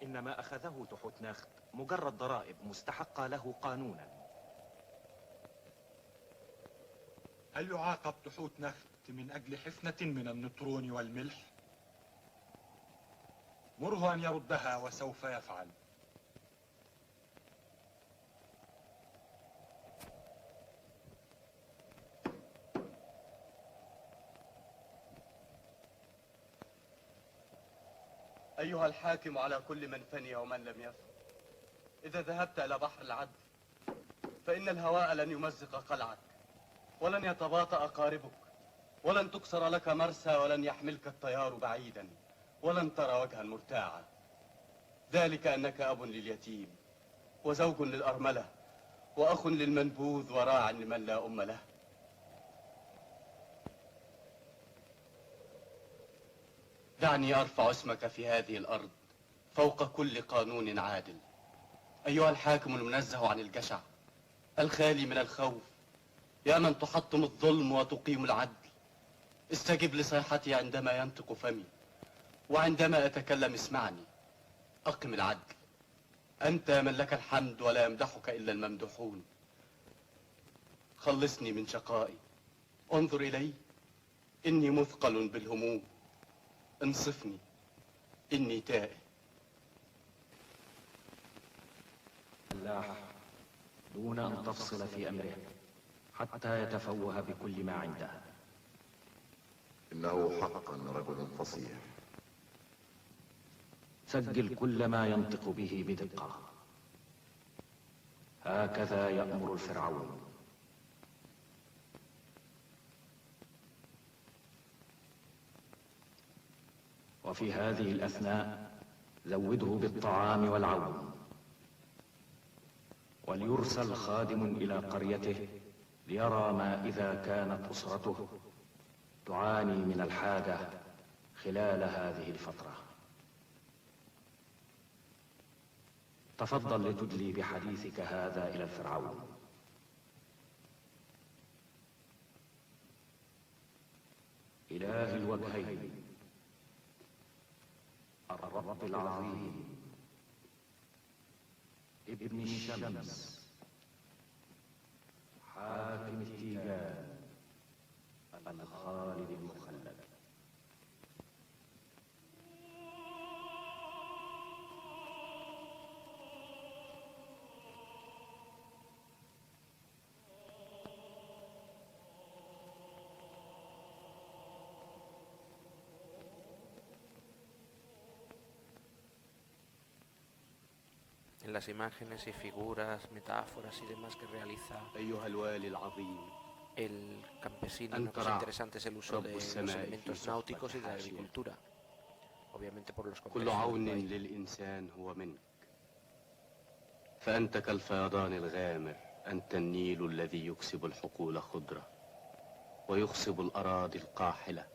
S3: إنما أخذه تحتنخت مجرد ضرائب مستحقة له قانونا.
S4: هل يعاقب تحتنخت من أجل حفنة من النطرون والملح؟ مره أن يردها وسوف يفعل.
S2: أيها الحاكم على كل من فني ومن لم يفن، إذا ذهبت إلى بحر العدل فإن الهواء لن يمزق قلعك، ولن يتباطأ قاربك، ولن تكسر لك مرسى، ولن يحملك الطيار بعيدا، ولن ترى وجها مرتاعا. ذلك أنك أب لليتيم، وزوج للأرملة، وأخ للمنبوذ، وراع لمن لا أم له. دعني أرفع اسمك في هذه الأرض فوق كل قانون عادل، أيها الحاكم المنزه عن الجشع، الخالي من الخوف، يا من تحطم الظلم وتقيم العدل. استجب لصيحتي عندما ينطق فمي، وعندما أتكلم اسمعني. أقم العدل، أنت من لك الحمد ولا يمدحك إلا الممدوحون. خلصني من شقائي، انظر إلي، إني مثقل بالهموم. انصفني، إني تائه.
S3: فلاح دون أن تفصل في أمره حتى يتفوه بكل ما عنده.
S5: إنه حقا رجل فصيح.
S3: سجل كل ما ينطق به بدقة. هكذا يأمر الفرعون. وفي هذه الأثناء زوده بالطعام والعون، وليرسل خادم إلى قريته ليرى ما إذا كانت أسرته تعاني من الحاجة خلال هذه الفترة. تفضل لتدلي بحديثك هذا إلى الفرعون. إله الوجهين، الرب العظيم، ابن الشمس، حاكم التيجان، الخالد المخلد.
S1: En las imágenes y figuras, metáforas y demás que realiza
S2: أيها الوالي العظيم،
S1: el campesino, una cosa interesante es el uso de los elementos náuticos y de la agricultura, obviamente por los
S2: كل
S1: contextos del
S2: عون
S1: país.
S2: للإنسان هو منك.
S6: فأنت كالفيضان الغامر، أنت النيل الذي يكسب الحقول خضرة ويخصب الأراضي القاحلة.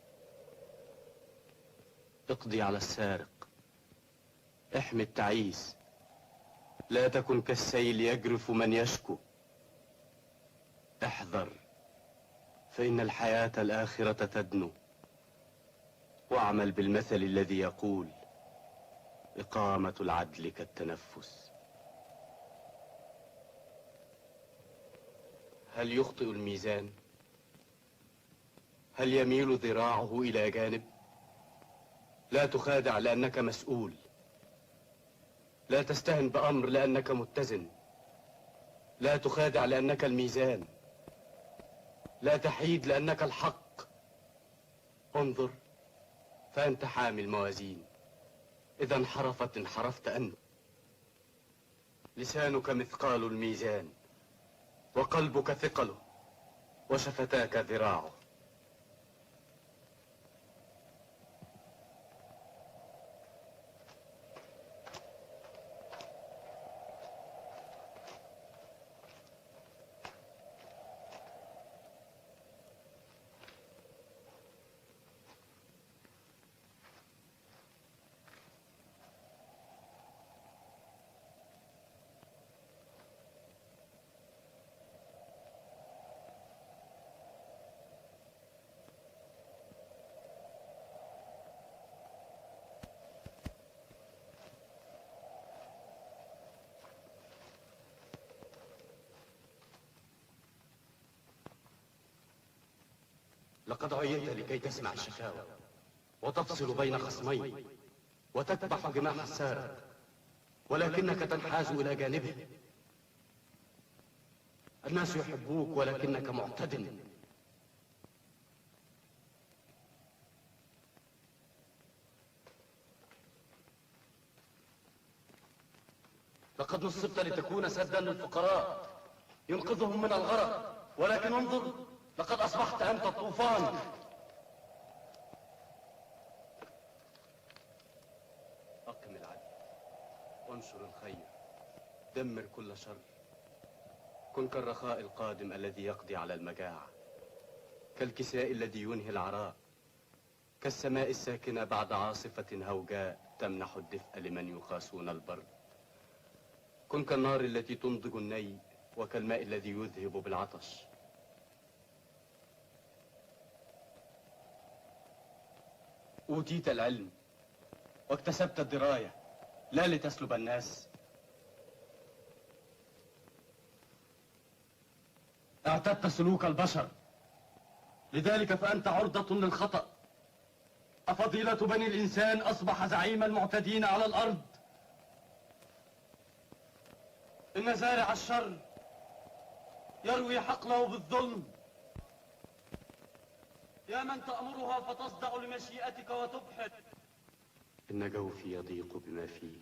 S6: اقضي على السارق، احمي التعيس، لا تكن كالسيل يجرف من يشكو. احذر، فإن الحياة الآخرة تدنو. واعمل بالمثل الذي يقول: إقامة العدل كالتنفس. هل يخطئ الميزان؟ هل يميل ذراعه إلى جانب؟ لا تخادع لأنك مسؤول، لا تستهن بأمر لأنك متزن، لا تخادع لأنك الميزان، لا تحيد لأنك الحق. انظر، فأنت حامي الموازين، إذا انحرفت انحرفت أنت. لسانك مثقال الميزان، وقلبك ثقله، وشفتاك ذراعه. لقد عينت لكي تسمع الشكاوى وتفصل بين خصمين وتكبح جماح السارق، ولكنك تنحاز إلى جانبه. الناس يحبوك ولكنك معتد. لقد نصبت لتكون سدا للفقراء ينقذهم من الغرق، ولكن انظر، لقد أصبحت أنت الطوفان. أقم العدل، وانشر الخير، دمر كل شر. كن كالرخاء القادم الذي يقضي على المجاعة، كالكساء الذي ينهي العراء، كالسماء الساكنة بعد عاصفة هوجاء تمنح الدفء لمن يخاسون البرد. كن كالنار التي تنضج الني، وكالماء الذي يذهب بالعطش. أوتيت العلم واكتسبت الدراية، لا لتسلب الناس. اعتدت سلوك البشر، لذلك فأنت عرضة للخطأ. أفضيلة بني الإنسان أصبح زعيم المعتدين على الأرض. إن زارع الشر يروي حقله بالظلم. يا من تأمرها فتصدع لمشيئتك وتبحث. إن جوفي يضيق بما فيه،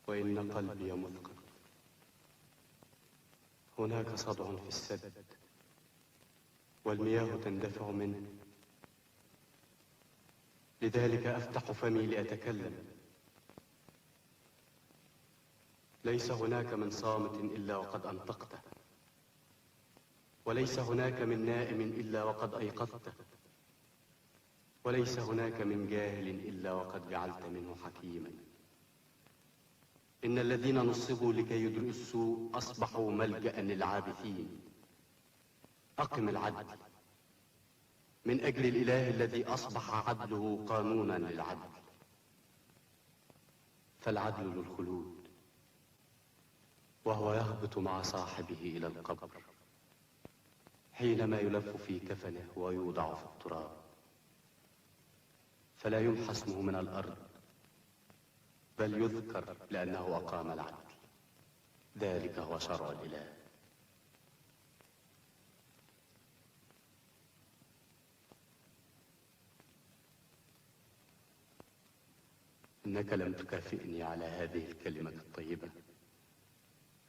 S6: وإن قلبي مثقل. هناك صدع في السد، والمياه تندفع منه. لذلك أفتح فمي لأتكلم. ليس هناك من صامت إلا وقد أنطقته، وليس هناك من نائم إلا وقد أيقظته، وليس هناك من جاهل إلا وقد جعلت منه حكيما. إن الذين نصبوا لكي يدرئوا السوء أصبحوا ملجأ للعابثين. أقم العدل من أجل الإله الذي أصبح عدله قانونا للعدل. فالعدل للخلود، وهو يهبط مع صاحبه إلى القبر حينما يلف في كفنه ويوضع في التراب، فلا يمحى اسمه من الأرض، بل يذكر لأنه أقام العدل. ذلك هو شرع الإله. إنك لم تكافئني على هذه الكلمة الطيبة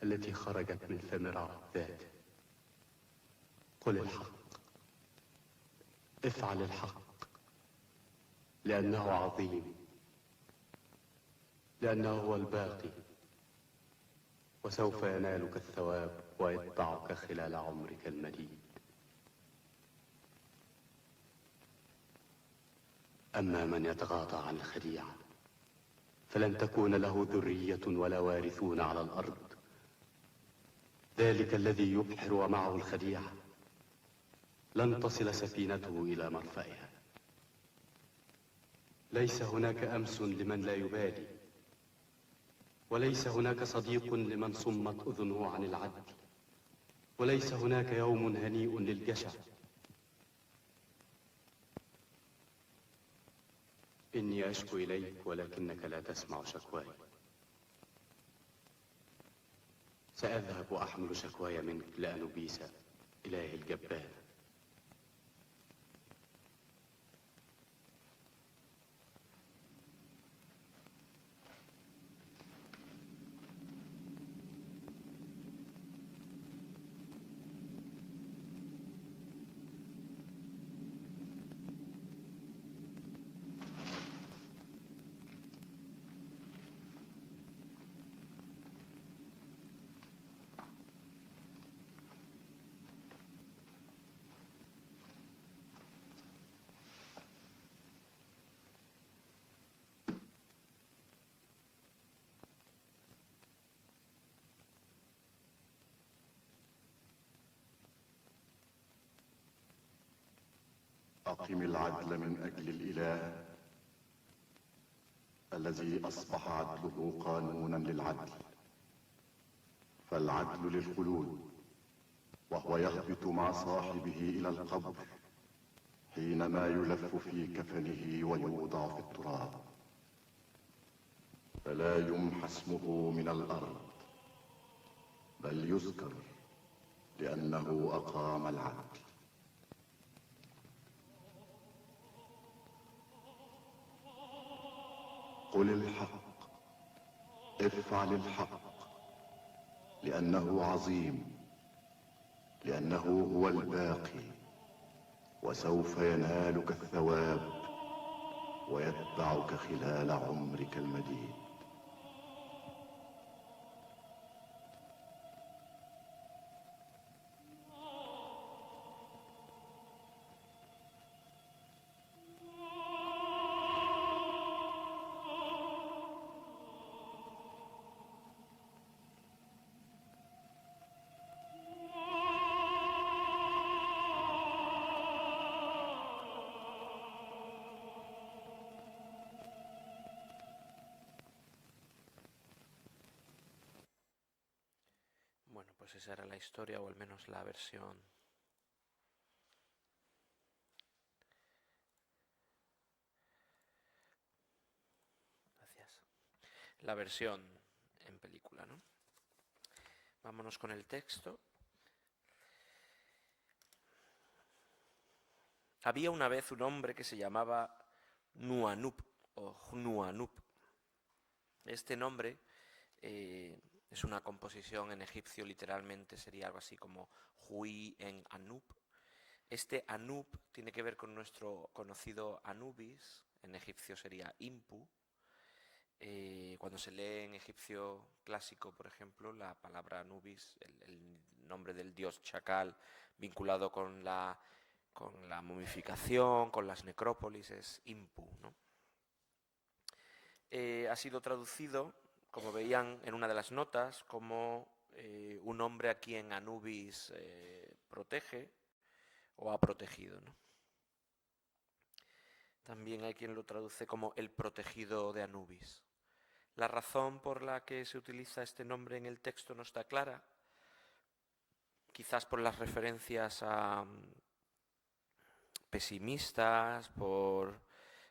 S6: التي خرجت من فم رب ذاته. قل الحق، افعل الحق، لأنه عظيم، لأنه هو الباقي وسوف ينالك الثواب ويتبعك خلال عمرك المديد. أما من يتغاضى عن الخديعة فلن تكون له ذرية ولا وارثون على الأرض. ذلك الذي يبحر ومعه الخديعة لن تصل سفينته إلى مرفأها. ليس هناك أمس لمن لا يبالي، وليس هناك صديق لمن صمت أذنه عن العدل، وليس هناك يوم هنيء للجشع. إني أشكو إليك ولكنك لا تسمع شكواي. سأذهب وأحمل شكواي منك لأنوبيس إله الجبال.
S5: أقم العدل من أجل الإله الذي أصبح عدله قانونا للعدل، فالعدل للخلود، وهو يهبط مع صاحبه إلى القبر حينما يلف في كفنه ويوضع في التراب، فلا يمحى اسمه من الأرض بل يذكر لأنه أقام العدل. قل الحق، افعل الحق، لأنه عظيم، لأنه هو الباقي، وسوف ينالك الثواب ويتبعك خلال عمرك المديد.
S1: Bueno, pues esa era la historia, o al menos la versión. Gracias. La versión en película, ¿no? Vámonos con el texto. Había una vez un hombre que se llamaba Nuanub o Nuanub. Este nombre es una composición en egipcio, literalmente sería algo así como Hui en Anub. Este Anub tiene que ver con nuestro conocido Anubis, en egipcio sería Impu. Cuando se lee en egipcio clásico, por ejemplo, la palabra Anubis, el nombre del dios chacal vinculado con la momificación, con las necrópolis, es Impu, ¿no? Ha sido traducido, como veían en una de las notas, como un hombre a quien Anubis protege o ha protegido, ¿no? También hay quien lo traduce como el protegido de Anubis. La razón por la que se utiliza este nombre en el texto no está clara, quizás por las referencias a pesimistas, por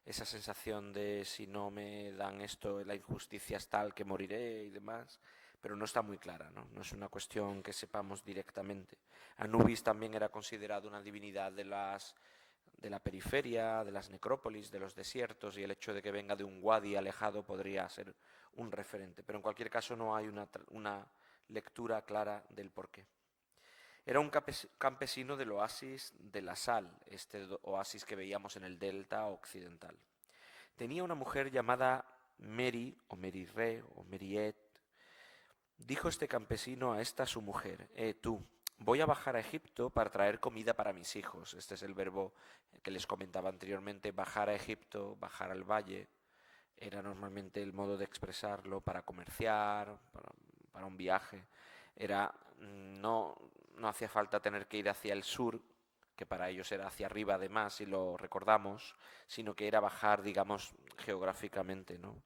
S1: esa sensación de si no me dan esto, la injusticia es tal que moriré y demás, pero no está muy clara, ¿no? No es una cuestión que sepamos directamente. Anubis también era considerado una divinidad de la periferia, de las necrópolis, de los desiertos, y el hecho de que venga de un wadi alejado podría ser un referente, pero en cualquier caso no hay una lectura clara del porqué. Era un campesino del oasis de la Sal, este oasis que veíamos en el delta occidental. Tenía una mujer llamada Meri, o Merirre, o Meriet. Dijo este campesino a esta su mujer: tú, voy a bajar a Egipto para traer comida para mis hijos. Este es el verbo que les comentaba anteriormente: bajar a Egipto, bajar al valle. Era normalmente el modo de expresarlo para comerciar, para un viaje. No hacía falta tener que ir hacia el sur, que para ellos era hacia arriba además, si lo recordamos, sino que era bajar, digamos, geográficamente, ¿no?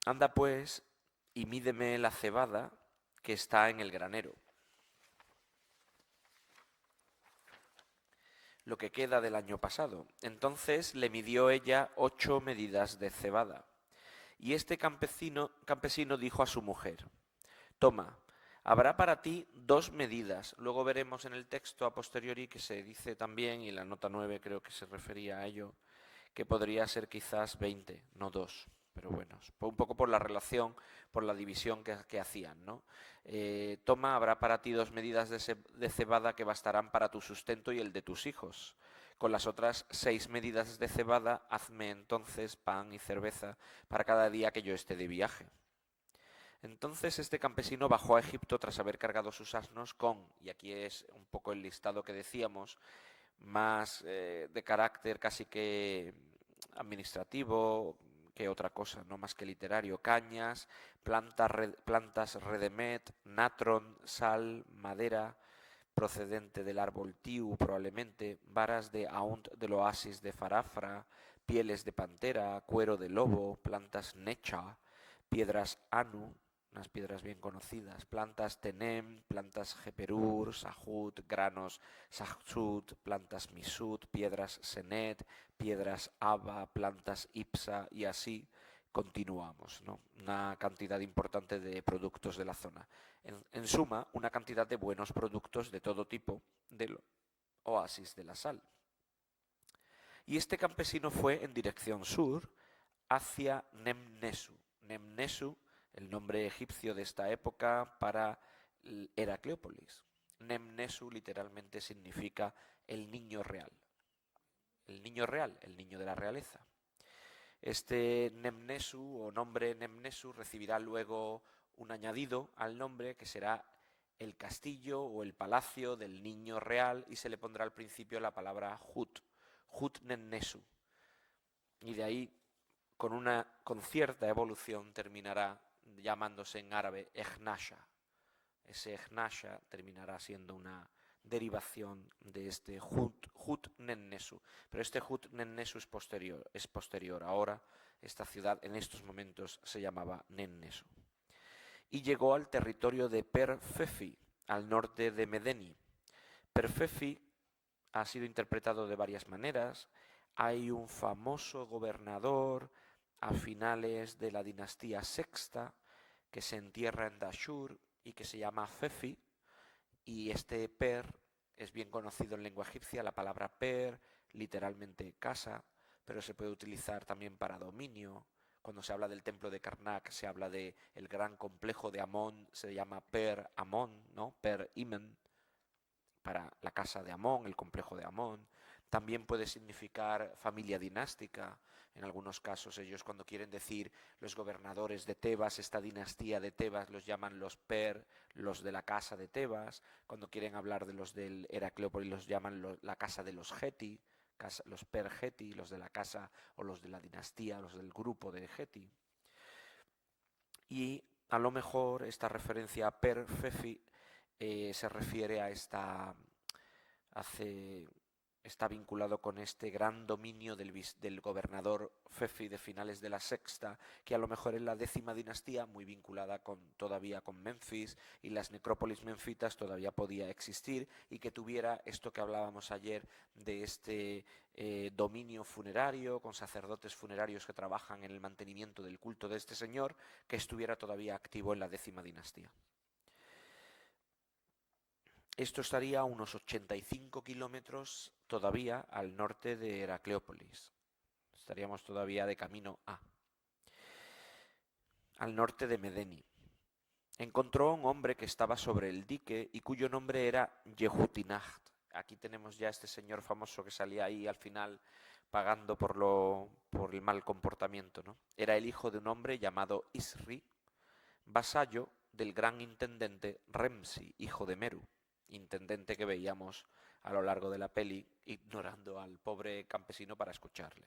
S1: Anda pues y mídeme la cebada que está en el granero, lo que queda del año pasado. Entonces le midió ella 8 medidas de cebada. Y este campesino dijo a su mujer: toma, habrá para ti 2 medidas. Luego veremos en el texto a posteriori que se dice también, y en la nota 9 creo que se refería a ello, que podría ser quizás 20, no 2. Pero bueno, un poco por la relación, por la división que hacían, ¿no? Toma, habrá para ti 2 medidas de cebada que bastarán para tu sustento y el de tus hijos. Con las otras 6 medidas de cebada, hazme entonces pan y cerveza para cada día que yo esté de viaje. Entonces este campesino bajó a Egipto tras haber cargado sus asnos con, y aquí es un poco el listado que decíamos, más de carácter casi que administrativo que otra cosa, no más que literario: cañas, plantas redemet, natron, sal, madera procedente del árbol tiu probablemente, varas de aunt del oasis de Farafra, pieles de pantera, cuero de lobo, plantas necha, piedras anu, unas piedras bien conocidas, plantas tenem, plantas jeperur, sahut, granos sahsut, plantas misut, piedras senet, piedras aba, plantas ipsa, y así continuamos, ¿no? Una cantidad importante de productos de la zona. En suma, una cantidad de buenos productos de todo tipo del oasis de la sal. Y este campesino fue en dirección sur hacia Nemnesu. Nemnesu, el nombre egipcio de esta época para Heracleópolis. Nemnesu literalmente significa el niño real. El niño real, el niño de la realeza. Este Nemnesu o nombre Nemnesu recibirá luego un añadido al nombre que será el castillo o el palacio del niño real, y se le pondrá al principio la palabra Hut, Hut Nemnesu. Y de ahí, con cierta evolución, terminará llamándose en árabe Echnasha. Ese Echnasha terminará siendo una derivación de este Hut Nennesu. Pero este Hut Nennesu es posterior. Ahora esta ciudad en estos momentos se llamaba Nennesu. Y llegó al territorio de Per-Fefi, al norte de Medeni. Per-Fefi ha sido interpretado de varias maneras. Hay un famoso gobernador a finales de la dinastía sexta que se entierra en Dashur y que se llama Fefi, y este Per es bien conocido en lengua egipcia. La palabra Per literalmente casa, pero se puede utilizar también para dominio. Cuando se habla del templo de Karnak, se habla del gran complejo de Amón, se llama Per Amón, ¿no? Per Imen, para la casa de Amón, el complejo de Amón. También puede significar familia dinástica. En algunos casos ellos, cuando quieren decir los gobernadores de Tebas, esta dinastía de Tebas, los llaman los Per, los de la casa de Tebas. Cuando quieren hablar de los del Heracleópolis, los llaman la casa de los Geti, los Per Geti, los de la casa o los de la dinastía, los del grupo de Geti. Y a lo mejor esta referencia a Per Fefi se refiere a está vinculado con este gran dominio del gobernador Fefi de finales de la sexta, que a lo mejor en la 10ª dinastía, muy vinculada todavía con Memphis, y las necrópolis menfitas todavía podía existir, y que tuviera esto que hablábamos ayer de este dominio funerario, con sacerdotes funerarios que trabajan en el mantenimiento del culto de este señor, que estuviera todavía activo en la 10ª dinastía. Esto estaría a unos 85 kilómetros todavía al norte de Heracleópolis. Estaríamos todavía de camino al norte de Medeni. Encontró a un hombre que estaba sobre el dique y cuyo nombre era Yehutinacht. aquí tenemos ya este señor famoso que salía ahí al final pagando por el mal comportamiento, ¿no? Era el hijo de un hombre llamado Isri, vasallo del gran intendente Remsi, hijo de Meru, intendente que veíamos a lo largo de la peli, ignorando al pobre campesino para escucharle.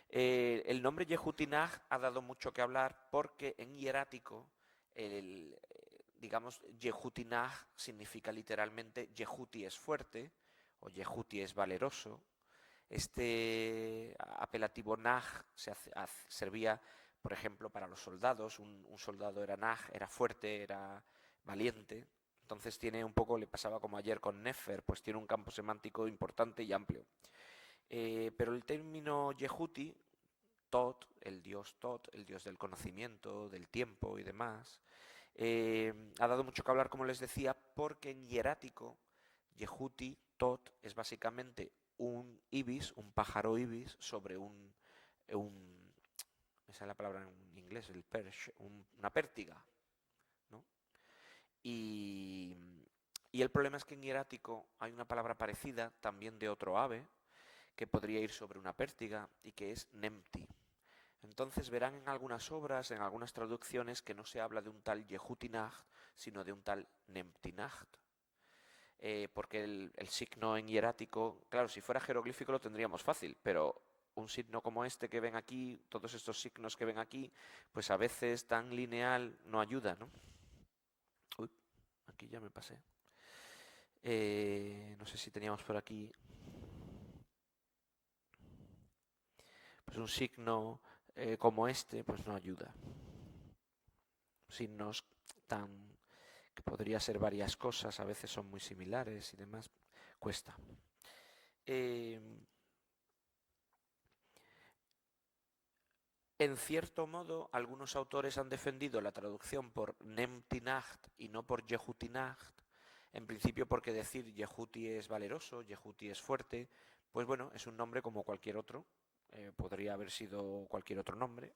S1: El nombre Yehutinaj ha dado mucho que hablar porque en hierático, digamos, Yehutinaj significa literalmente Yehuti es fuerte o Yehuti es valeroso. Este apelativo Naj servía, por ejemplo, para los soldados. Un soldado era Naj, era fuerte, era valiente. Entonces tiene un poco, le pasaba como ayer con Nefer, pues tiene un campo semántico importante y amplio. Pero el término Yehuti, Tot, el dios del conocimiento, del tiempo y demás, ha dado mucho que hablar, como les decía, porque en hierático, Yehuti, Tot, es básicamente un ibis, un pájaro ibis, sobre me sale la palabra en inglés, el perch, una pértiga, ¿no? Y el problema es que en hierático hay una palabra parecida, también de otro ave, que podría ir sobre una pértiga y que es Nemti. Entonces verán en algunas obras, en algunas traducciones, que no se habla de un tal Yehutinacht, sino de un tal Nemtinacht. Porque el signo en hierático, claro, si fuera jeroglífico lo tendríamos fácil, pero un signo como este que ven aquí, todos estos signos que ven aquí, pues a veces tan lineal no ayuda, ¿no? Uy, aquí ya me pasé. No sé si teníamos por aquí. Pues un signo como este, pues no ayuda. Signos tan que podría ser varias cosas, a veces son muy similares y demás, cuesta. En cierto modo, algunos autores han defendido la traducción por Nemtinacht y no por Yehutinacht, en principio porque decir Yehuti es valeroso, Yehuti es fuerte, pues bueno, es un nombre como cualquier otro, podría haber sido cualquier otro nombre,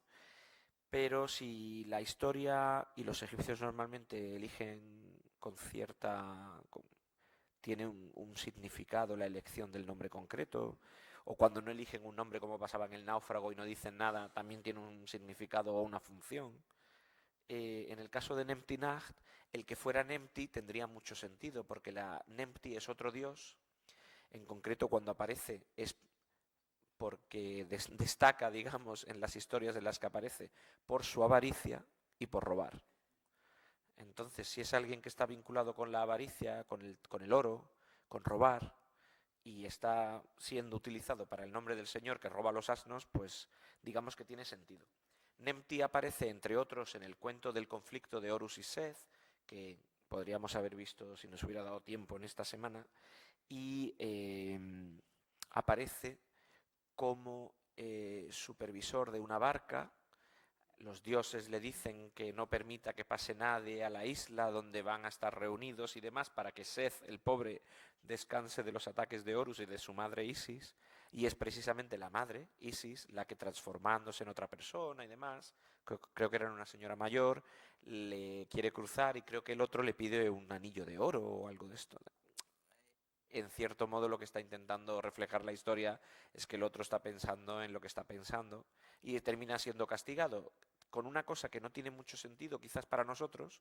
S1: pero si la historia y los egipcios normalmente eligen tiene un significado la elección del nombre concreto, o cuando no eligen un nombre como pasaba en el náufrago y no dicen nada, también tiene un significado o una función. En el caso de Nemtinacht, el que fuera Nemti tendría mucho sentido, porque la Nemti es otro dios, en concreto cuando aparece es porque destaca, digamos, en las historias en las que aparece, por su avaricia y por robar. Entonces, si es alguien que está vinculado con la avaricia, con el oro, con robar, y está siendo utilizado para el nombre del Señor que roba los asnos, pues digamos que tiene sentido. Nemti aparece, entre otros, en el cuento del conflicto de Horus y Seth, que podríamos haber visto si nos hubiera dado tiempo en esta semana, y aparece como supervisor de una barca. Los dioses le dicen que no permita que pase nadie a la isla donde van a estar reunidos y demás, para que Seth, el pobre, descanse de los ataques de Horus y de su madre Isis, y es precisamente la madre, Isis, la que, transformándose en otra persona y demás, creo que era una señora mayor, le quiere cruzar y creo que el otro le pide un anillo de oro o algo de esto. En cierto modo lo que está intentando reflejar la historia es que el otro está pensando en lo que está pensando y termina siendo castigado con una cosa que no tiene mucho sentido quizás para nosotros,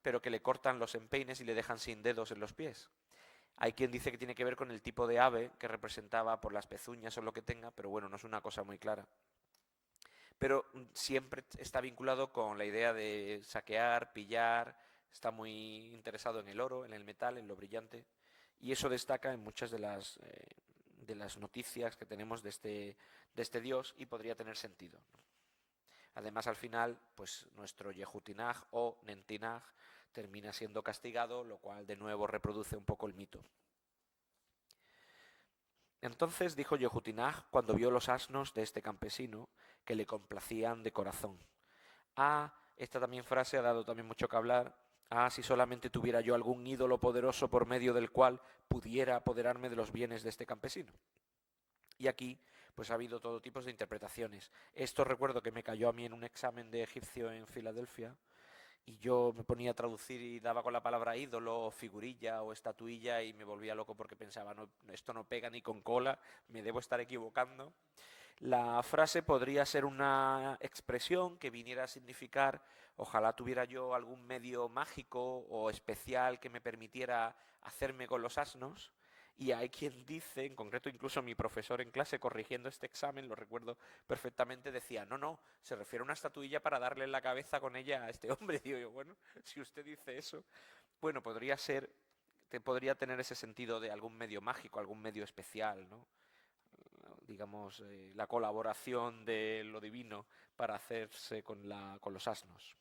S1: pero que le cortan los empeines y le dejan sin dedos en los pies. Hay quien dice que tiene que ver con el tipo de ave que representaba por las pezuñas o lo que tenga, pero bueno, no es una cosa muy clara. Pero siempre está vinculado con la idea de saquear, pillar, está muy interesado en el oro, en el metal, en lo brillante. Y eso destaca en muchas de las noticias que tenemos de este dios y podría tener sentido. Además, al final, pues nuestro Yehutinaj o Nentinaj termina siendo castigado, lo cual de nuevo reproduce un poco el mito. Entonces dijo Yehutinaj cuando vio los asnos de este campesino que le complacían de corazón. Esta también frase ha dado también mucho que hablar. Si solamente tuviera yo algún ídolo poderoso por medio del cual pudiera apoderarme de los bienes de este campesino. Y aquí pues ha habido todo tipo de interpretaciones. Esto recuerdo que me cayó a mí en un examen de egipcio en Filadelfia y yo me ponía a traducir y daba con la palabra ídolo, o figurilla o estatuilla y me volvía loco porque pensaba, no, esto no pega ni con cola, me debo estar equivocando. La frase podría ser una expresión que viniera a significar, ojalá tuviera yo algún medio mágico o especial que me permitiera hacerme con los asnos. Y hay quien dice, en concreto incluso mi profesor en clase corrigiendo este examen, lo recuerdo perfectamente, decía, no, no, se refiere a una estatuilla para darle en la cabeza con ella a este hombre. Digo yo, bueno, si usted dice eso, bueno, podría ser, podría tener ese sentido de algún medio mágico, algún medio especial, ¿no? Digamos, la colaboración de lo divino para hacerse con los asnos.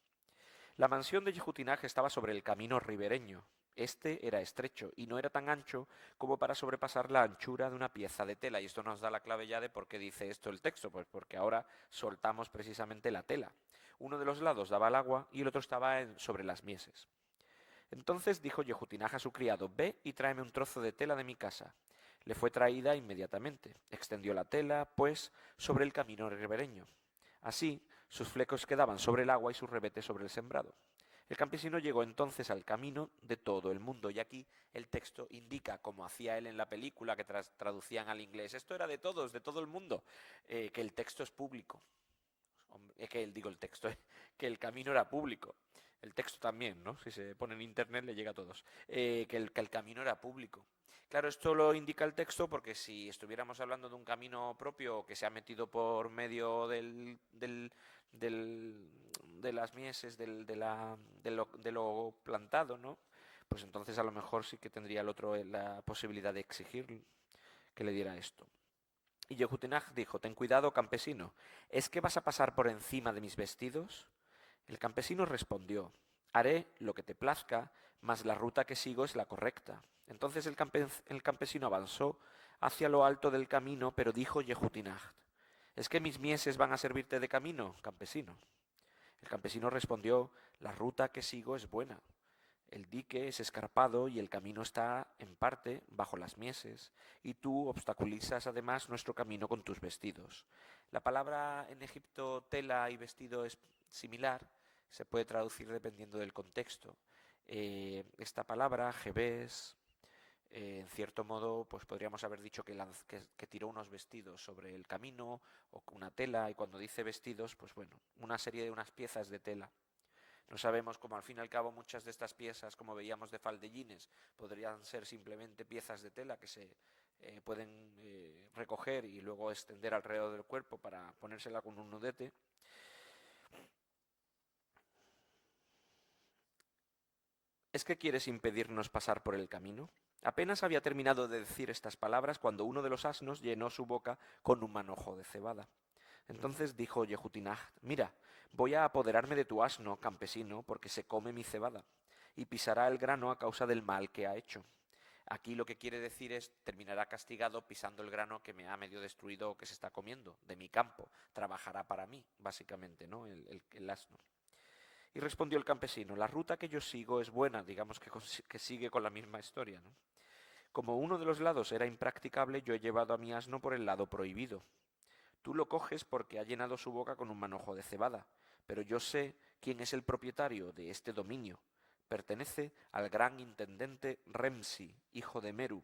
S1: La mansión de Yehutinaj estaba sobre el camino ribereño. Este era estrecho y no era tan ancho como para sobrepasar la anchura de una pieza de tela. Y esto nos da la clave ya de por qué dice esto el texto, pues porque ahora soltamos precisamente la tela. Uno de los lados daba al agua y el otro estaba sobre las mieses. Entonces dijo Yehutinaj a su criado, ve y tráeme un trozo de tela de mi casa. Le fue traída inmediatamente. Extendió la tela, pues, sobre el camino ribereño. Así, sus flecos quedaban sobre el agua y sus rebetes sobre el sembrado. El campesino llegó entonces al camino de todo el mundo, y aquí el texto indica, como hacía él en la película que traducían al inglés, esto era de todos, de todo el mundo, que el texto es público. Que el camino era público. El texto también, ¿no? Si se pone en internet le llega a todos. Que el camino era público. Claro, esto lo indica el texto porque si estuviéramos hablando de un camino propio que se ha metido por medio de las mieses, de lo plantado, ¿no? Pues entonces a lo mejor sí que tendría el otro la posibilidad de exigir que le diera esto. Y Yehutinaj dijo, ten cuidado, campesino, ¿es que vas a pasar por encima de mis vestidos? El campesino respondió, haré lo que te plazca, mas la ruta que sigo es la correcta. Entonces el campesino avanzó hacia lo alto del camino, pero dijo Yehutinaj, ¿es que mis mieses van a servirte de camino, campesino? El campesino respondió, la ruta que sigo es buena. El dique es escarpado y el camino está, en parte, bajo las mieses, y tú obstaculizas además nuestro camino con tus vestidos. La palabra en Egipto tela y vestido es similar, se puede traducir dependiendo del contexto. Esta palabra, jebés, en cierto modo, pues podríamos haber dicho que tiró unos vestidos sobre el camino o una tela, y cuando dice vestidos, pues bueno, una serie de unas piezas de tela. No sabemos cómo al fin y al cabo muchas de estas piezas, como veíamos de faldellines, podrían ser simplemente piezas de tela que se pueden recoger y luego extender alrededor del cuerpo para ponérsela con un nudete. ¿Es que quieres impedirnos pasar por el camino? Apenas había terminado de decir estas palabras cuando uno de los asnos llenó su boca con un manojo de cebada. Entonces dijo Yehutinaj, mira, voy a apoderarme de tu asno, campesino, porque se come mi cebada, y pisará el grano a causa del mal que ha hecho. Aquí lo que quiere decir es, terminará castigado pisando el grano que me ha medio destruido o que se está comiendo, de mi campo. Trabajará para mí, básicamente, ¿no? El asno. Y respondió el campesino, la ruta que yo sigo es buena, digamos que sigue con la misma historia, ¿no? Como uno de los lados era impracticable, yo he llevado a mi asno por el lado prohibido. Tú lo coges porque ha llenado su boca con un manojo de cebada, pero yo sé quién es el propietario de este dominio. Pertenece al gran intendente Remsi, hijo de Meru.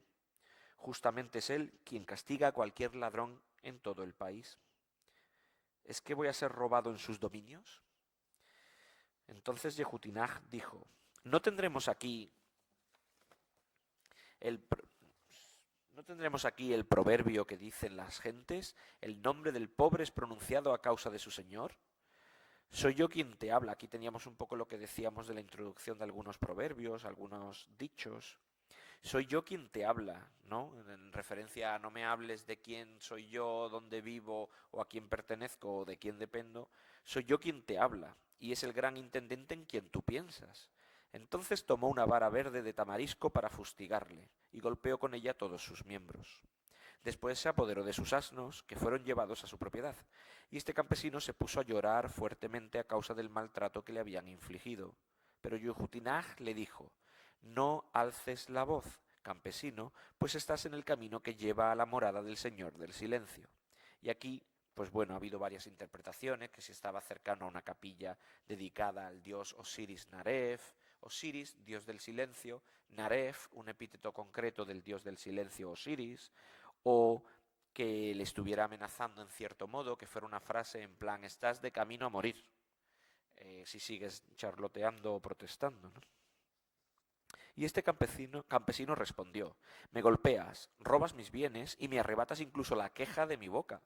S1: Justamente es él quien castiga a cualquier ladrón en todo el país. ¿Es que voy a ser robado en sus dominios? Entonces Yehutinaj dijo, ¿no tendremos aquí el proverbio que dicen las gentes, el nombre del pobre es pronunciado a causa de su señor? Soy yo quien te habla. Aquí teníamos un poco lo que decíamos de la introducción de algunos proverbios, algunos dichos. Soy yo quien te habla, ¿no? En referencia a no me hables de quién soy yo, dónde vivo o a quién pertenezco o de quién dependo. Soy yo quien te habla y es el gran intendente en quien tú piensas. Entonces tomó una vara verde de tamarisco para fustigarle y golpeó con ella todos sus miembros. Después se apoderó de sus asnos, que fueron llevados a su propiedad, y este campesino se puso a llorar fuertemente a causa del maltrato que le habían infligido. Pero Yehutinaj le dijo, no alces la voz, campesino, pues estás en el camino que lleva a la morada del Señor del Silencio. Y aquí pues bueno, ha habido varias interpretaciones, que si estaba cercano a una capilla dedicada al dios Osiris-Naref, Osiris, dios del silencio, Naref, un epíteto concreto del dios del silencio Osiris, o que le estuviera amenazando en cierto modo, que fuera una frase en plan, estás de camino a morir, si sigues charloteando o protestando, ¿no? Y este campesino respondió, me golpeas, robas mis bienes y me arrebatas incluso la queja de mi boca.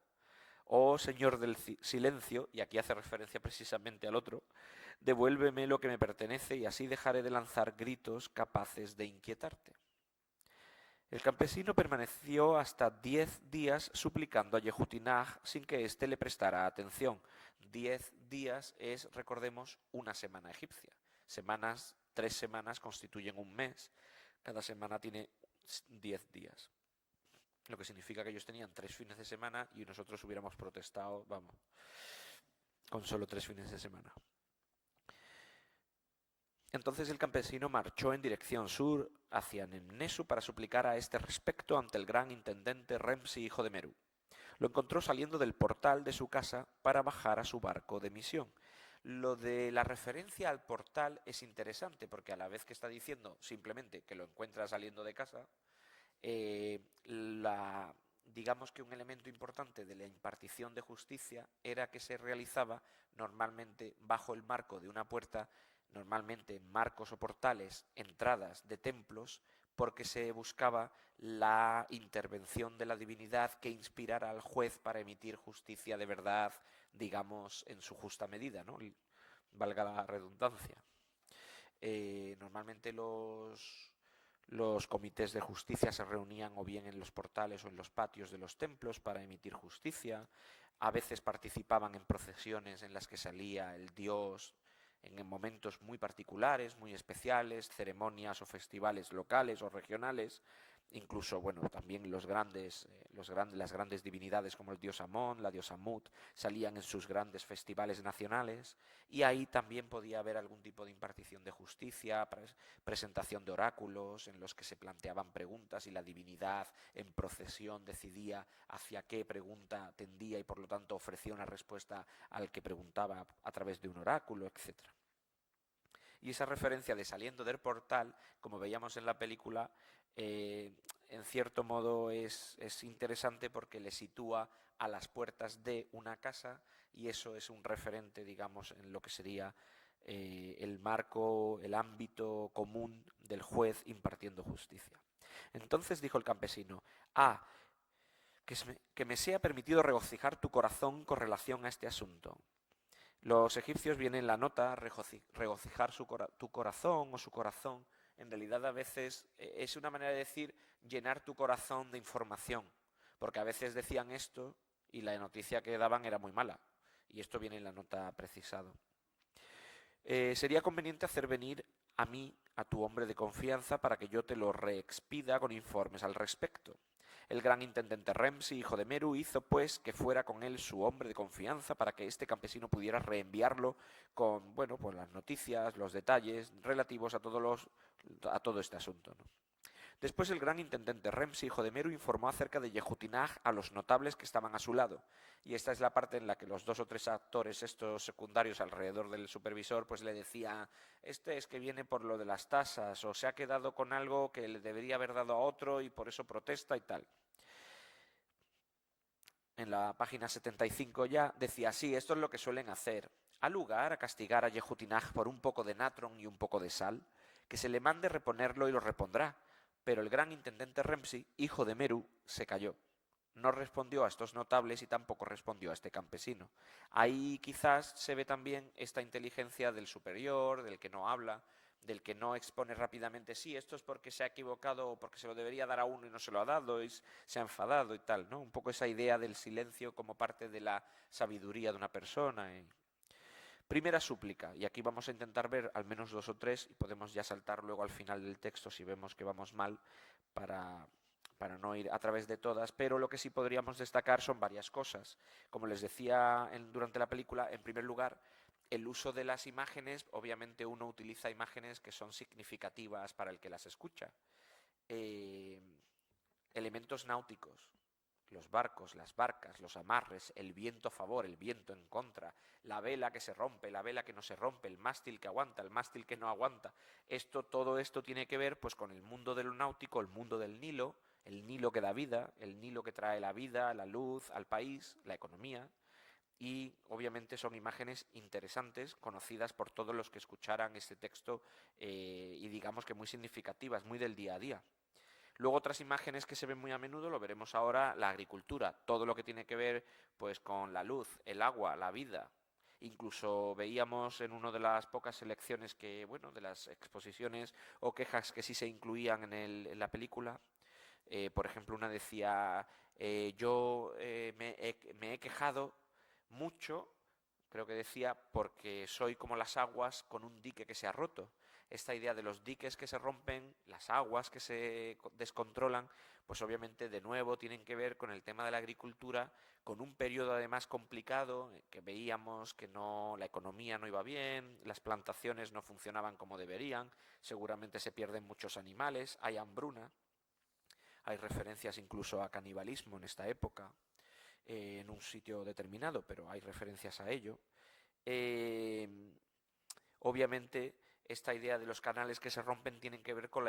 S1: Oh Señor del silencio, y aquí hace referencia precisamente al otro, devuélveme lo que me pertenece y así dejaré de lanzar gritos capaces de inquietarte. El campesino permaneció hasta 10 días suplicando a Yehutinaj sin que éste le prestara atención. 10 días es, recordemos, una semana egipcia. 3 semanas constituyen un mes. Cada semana tiene 10 días. Lo que significa que ellos tenían 3 fines de semana y nosotros hubiéramos protestado, vamos, con solo 3 fines de semana. Entonces el campesino marchó en dirección sur hacia Nemnesu para suplicar a este respecto ante el gran intendente Remsi, hijo de Meru. Lo encontró saliendo del portal de su casa para bajar a su barco de misión. Lo de la referencia al portal es interesante porque a la vez que está diciendo simplemente que lo encuentra saliendo de casa, digamos que un elemento importante de la impartición de justicia era que se realizaba normalmente bajo el marco de una puerta, normalmente marcos o portales, entradas de templos, porque se buscaba la intervención de la divinidad que inspirara al juez para emitir justicia de verdad, digamos, en su justa medida, ¿no? Valga la redundancia. Normalmente los comités de justicia se reunían o bien en los portales o en los patios de los templos para emitir justicia. A veces participaban en procesiones en las que salía el dios en momentos muy particulares, muy especiales, ceremonias o festivales locales o regionales. Incluso, bueno, también las grandes divinidades como el dios Amón, la diosa Mut, salían en sus grandes festivales nacionales y ahí también podía haber algún tipo de impartición de justicia, presentación de oráculos en los que se planteaban preguntas y la divinidad en procesión decidía hacia qué pregunta tendía y por lo tanto ofrecía una respuesta al que preguntaba a través de un oráculo, etc. Y esa referencia de saliendo del portal, como veíamos en la película, en cierto modo es interesante porque le sitúa a las puertas de una casa y eso es un referente, digamos, en lo que sería el marco, el ámbito común del juez impartiendo justicia. Entonces dijo el campesino, que me sea permitido regocijar tu corazón con relación a este asunto. Los egipcios viene en la nota regocijar tu corazón o su corazón. En realidad a veces es una manera de decir llenar tu corazón de información, porque a veces decían esto y la noticia que daban era muy mala, y esto viene en la nota precisado. Sería conveniente hacer venir a mí, a tu hombre de confianza, para que yo te lo reexpida con informes al respecto. El gran intendente Remsi, hijo de Meru, hizo pues que fuera con él su hombre de confianza para que este campesino pudiera reenviarlo con, bueno, pues las noticias, los detalles relativos a todo este asunto, ¿no? Después el gran intendente Remsi, hijo de Meru, informó acerca de Yehutinaj a los notables que estaban a su lado. Y esta es la parte en la que los 2 o 3 actores estos secundarios alrededor del supervisor pues le decían, este es que viene por lo de las tasas o se ha quedado con algo que le debería haber dado a otro y por eso protesta y tal. En la página 75 ya decía, sí, esto es lo que suelen hacer. ¿Ha lugar a castigar a Yehutinaj por un poco de natron y un poco de sal? Que se le mande reponerlo y lo repondrá. Pero el gran intendente Remsi, hijo de Meru, se calló. No respondió a estos notables y tampoco respondió a este campesino. Ahí quizás se ve también esta inteligencia del superior, del que no habla, del que no expone rápidamente, sí, esto es porque se ha equivocado o porque se lo debería dar a uno y no se lo ha dado y se ha enfadado y tal, ¿no? Un poco esa idea del silencio como parte de la sabiduría de una persona. Primera súplica, y aquí vamos a intentar ver al menos 2 o 3 y podemos ya saltar luego al final del texto si vemos que vamos mal para no ir a través de todas, pero lo que sí podríamos destacar son varias cosas. Como les decía durante la película, en primer lugar, el uso de las imágenes, obviamente uno utiliza imágenes que son significativas para el que las escucha. Elementos náuticos. los barcos, las barcas, los amarres, el viento a favor, el viento en contra, la vela que se rompe, la vela que no se rompe, el mástil que aguanta, el mástil que no aguanta. Todo esto tiene que ver pues con el mundo de lo náutico, el mundo del Nilo, el Nilo que da vida, el Nilo que trae la vida, la luz al país, la economía. Y obviamente son imágenes interesantes, conocidas por todos los que escucharan este texto y digamos que muy significativas, muy del día a día. Luego otras imágenes que se ven muy a menudo, lo veremos ahora, la agricultura, todo lo que tiene que ver pues con la luz, el agua, la vida. Incluso veíamos en una de las pocas selecciones que, bueno, de las exposiciones o quejas que sí se incluían en la película, por ejemplo, una decía, yo me he quejado mucho, creo que decía, porque soy como las aguas con un dique que se ha roto. Esta idea de los diques que se rompen, las aguas que se descontrolan, pues obviamente de nuevo tienen que ver con el tema de la agricultura, con un periodo además complicado, que veíamos que la economía no iba bien, las plantaciones no funcionaban como deberían, seguramente se pierden muchos animales, hay hambruna, hay referencias incluso a canibalismo en esta época, en un sitio determinado, pero hay referencias a ello. Obviamente esta idea de los canales que se rompen tiene que ver con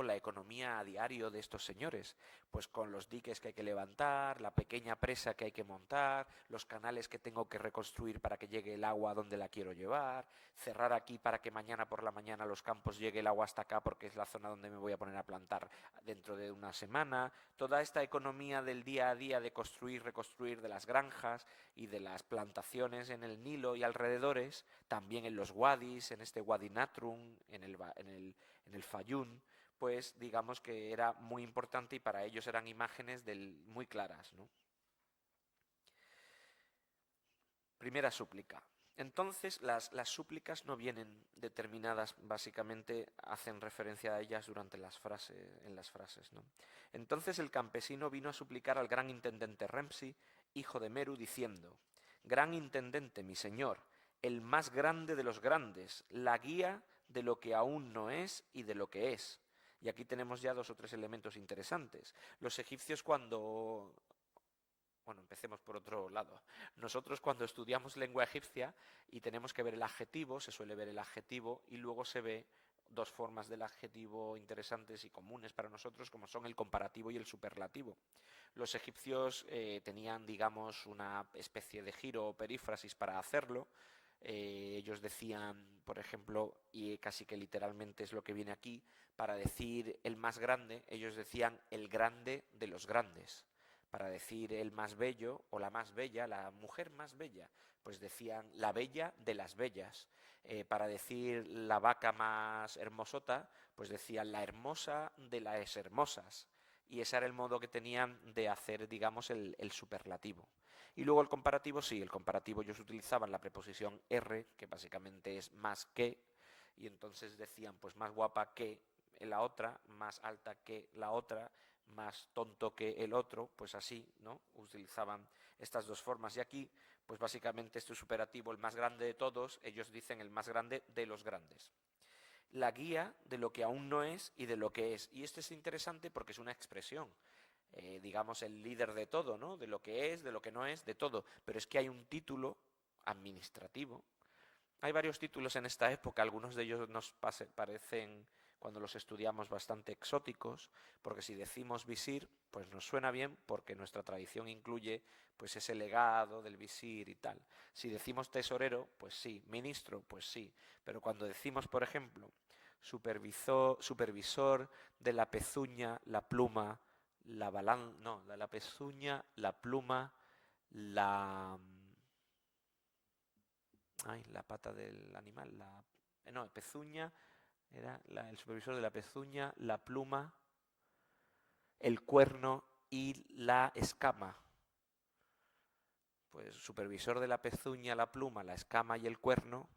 S1: la economía a diario de estos señores, pues con los diques que hay que levantar, la pequeña presa que hay que montar, los canales que tengo que reconstruir para que llegue el agua donde la quiero llevar, cerrar aquí para que mañana por la mañana a los campos llegue el agua hasta acá porque es la zona donde me voy a poner a plantar dentro de una semana. Toda esta economía del día a día de construir, reconstruir de las granjas y de las plantaciones en el Nilo y alrededores, también en los wadis, en este Wadi Natrum, en el Fayum, pues digamos que era muy importante y para ellos eran imágenes muy claras, ¿no? Primera súplica. Entonces las súplicas no vienen determinadas, básicamente hacen referencia a ellas en las frases, ¿no? Entonces el campesino vino a suplicar al gran intendente Remsi, hijo de Meru, diciendo: Gran intendente, mi señor, el más grande de los grandes, la guía de lo que aún no es y de lo que es. Y aquí tenemos ya 2 o 3 elementos interesantes. Los egipcios empecemos por otro lado. Nosotros cuando estudiamos lengua egipcia y tenemos que ver el adjetivo, se suele ver el adjetivo y luego se ve 2 formas del adjetivo interesantes y comunes para nosotros, como son el comparativo y el superlativo. Los egipcios tenían, digamos, una especie de giro o perífrasis para hacerlo. Ellos decían, por ejemplo, y casi que literalmente es lo que viene aquí, para decir el más grande, ellos decían el grande de los grandes. Para decir el más bello o la más bella, la mujer más bella, pues decían la bella de las bellas. Para decir la vaca más hermosota, pues decían la hermosa de las hermosas. Y ese era el modo que tenían de hacer, digamos, el superlativo. Y luego el comparativo, sí, el comparativo ellos utilizaban la preposición R, que básicamente es más que, y entonces decían, pues más guapa que la otra, más alta que la otra, más tonto que el otro, pues así, ¿no? Utilizaban estas 2 formas. Y aquí, pues básicamente este superlativo, el más grande de todos, ellos dicen el más grande de los grandes. La guía de lo que aún no es y de lo que es. Y esto es interesante porque es una expresión. Digamos, el líder de todo, ¿no? De lo que es, de lo que no es, de todo. Pero es que hay un título administrativo. Hay varios títulos en esta época, algunos de ellos nos parecen, cuando los estudiamos, bastante exóticos, porque si decimos visir, pues nos suena bien porque nuestra tradición incluye pues ese legado del visir y tal. Si decimos tesorero, pues sí, ministro, pues sí, pero cuando decimos, por ejemplo, supervisor de la pezuña, la pluma, la pezuña, la pluma, la pata del animal, pezuña, era el supervisor de la pezuña, la pluma, el cuerno y la escama. Pues supervisor de la pezuña, la pluma, la escama y el cuerno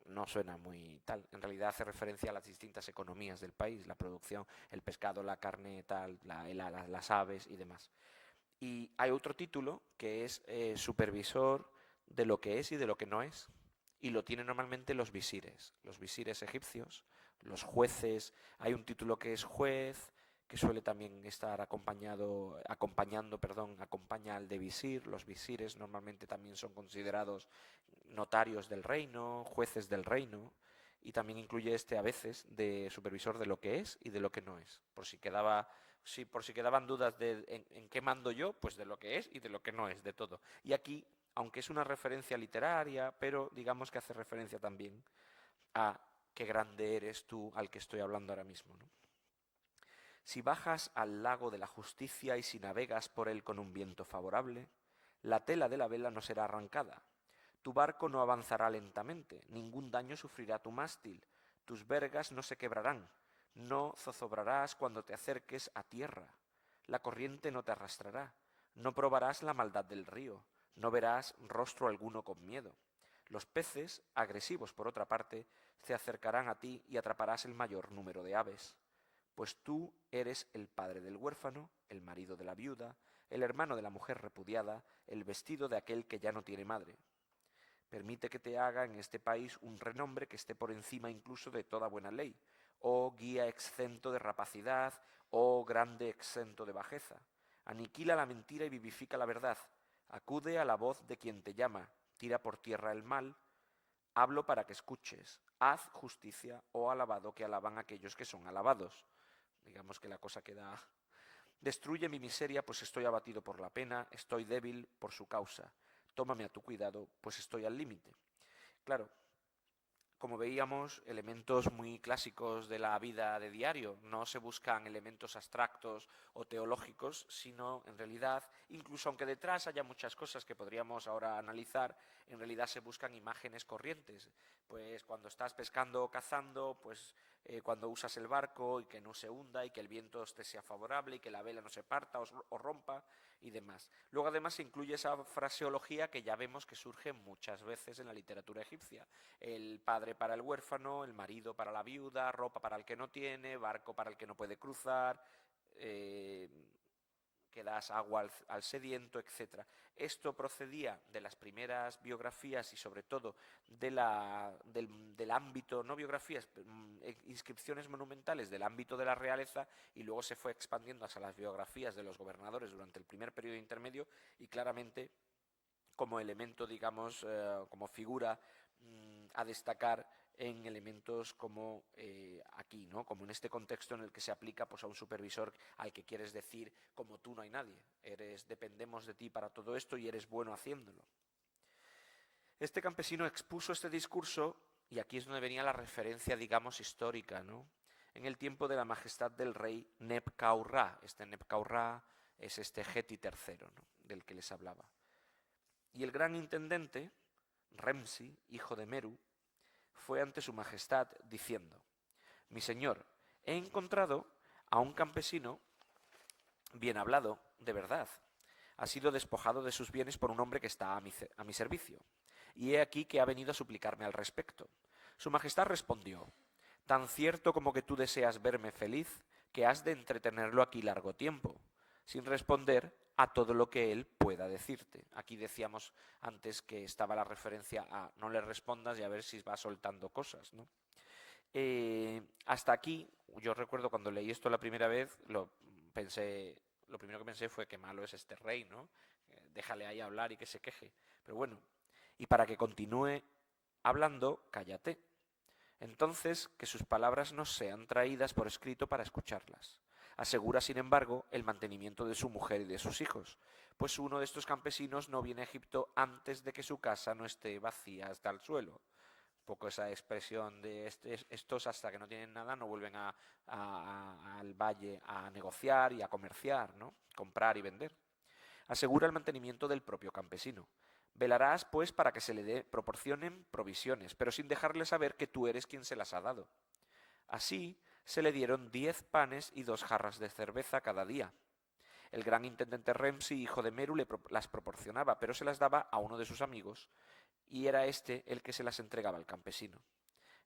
S1: no suena muy tal. En realidad hace referencia a las distintas economías del país, la producción, el pescado, la carne, tal, las aves y demás. Y hay otro título que es supervisor de lo que es y de lo que no es. Y lo tienen normalmente los visires egipcios, los jueces. Hay un título que es juez, que suele también estar acompaña al de visir. Los visires normalmente también son considerados notarios del reino, jueces del reino, y también incluye a veces de supervisor de lo que es y de lo que no es. Por si quedaban dudas de en qué mando yo, pues de lo que es y de lo que no es, de todo. Y aquí, aunque es una referencia literaria, pero digamos que hace referencia también a qué grande eres tú al que estoy hablando ahora mismo, ¿no? Si bajas al lago de la justicia y si navegas por él con un viento favorable, la tela de la vela no será arrancada. Tu barco no avanzará lentamente, ningún daño sufrirá tu mástil, tus vergas no se quebrarán, no zozobrarás cuando te acerques a tierra, la corriente no te arrastrará, no probarás la maldad del río, no verás rostro alguno con miedo. Los peces, agresivos por otra parte, se acercarán a ti y atraparás el mayor número de aves. Pues tú eres el padre del huérfano, el marido de la viuda, el hermano de la mujer repudiada, el vestido de aquel que ya no tiene madre. Permite que te haga en este país un renombre que esté por encima incluso de toda buena ley, oh guía exento de rapacidad, oh grande exento de bajeza. Aniquila la mentira y vivifica la verdad. Acude a la voz de quien te llama, tira por tierra el mal. Hablo para que escuches, haz justicia, oh alabado que alaban aquellos que son alabados. Digamos que la cosa queda... Destruye mi miseria, pues estoy abatido por la pena, estoy débil por su causa. Tómame a tu cuidado, pues estoy al límite. Claro, como veíamos, elementos muy clásicos de la vida de diario. No se buscan elementos abstractos o teológicos, sino en realidad, incluso aunque detrás haya muchas cosas que podríamos ahora analizar, en realidad se buscan imágenes corrientes. Pues cuando estás pescando o cazando, pues cuando usas el barco y que no se hunda y que el viento te sea favorable y que la vela no se parta o rompa y demás. Luego además se incluye esa fraseología que ya vemos que surge muchas veces en la literatura egipcia. El padre para el huérfano, el marido para la viuda, ropa para el que no tiene, barco para el que no puede cruzar, que das agua al sediento, etc. Esto procedía de las primeras biografías y sobre todo del ámbito, no biografías, inscripciones monumentales del ámbito de la realeza, y luego se fue expandiendo hasta las biografías de los gobernadores durante el primer periodo intermedio, y claramente como elemento, digamos, como figura a destacar en elementos como aquí, ¿no? Como en este contexto en el que se aplica pues, a un supervisor al que quieres decir, como tú no hay nadie, dependemos de ti para todo esto y eres bueno haciéndolo. Este campesino expuso este discurso, y aquí es donde venía la referencia, digamos, histórica, ¿no? En el tiempo de la majestad del rey Nebka-Urra. Este Nebka-Urra es este Geti III, ¿no? Del que les hablaba. Y el gran intendente, Remsi, hijo de Meru, fue ante su majestad diciendo: mi señor, he encontrado a un campesino bien hablado, de verdad. Ha sido despojado de sus bienes por un hombre que está a mi servicio, y he aquí que ha venido a suplicarme al respecto. Su majestad respondió: tan cierto como que tú deseas verme feliz, que has de entretenerlo aquí largo tiempo, sin responder a todo lo que él pueda decirte. Aquí decíamos antes que estaba la referencia a no le respondas y a ver si va soltando cosas, ¿no? Hasta aquí, yo recuerdo cuando leí esto la primera vez, lo primero que pensé fue que malo es este rey, ¿no? Déjale ahí hablar y que se queje. Pero bueno, y para que continúe hablando, cállate. Entonces, que sus palabras no sean traídas por escrito para escucharlas. Asegura, sin embargo, el mantenimiento de su mujer y de sus hijos, pues uno de estos campesinos no viene a Egipto antes de que su casa no esté vacía hasta el suelo. Un poco esa expresión de estos hasta que no tienen nada no vuelven al valle a negociar y a comerciar, ¿no? Comprar y vender. Asegura el mantenimiento del propio campesino. Velarás, pues, para que se le proporcionen provisiones, pero sin dejarle saber que tú eres quien se las ha dado. Así se le dieron 10 panes y 2 jarras de cerveza cada día. El gran intendente Remsi, hijo de Meru, las proporcionaba, pero se las daba a uno de sus amigos, y era este el que se las entregaba al campesino.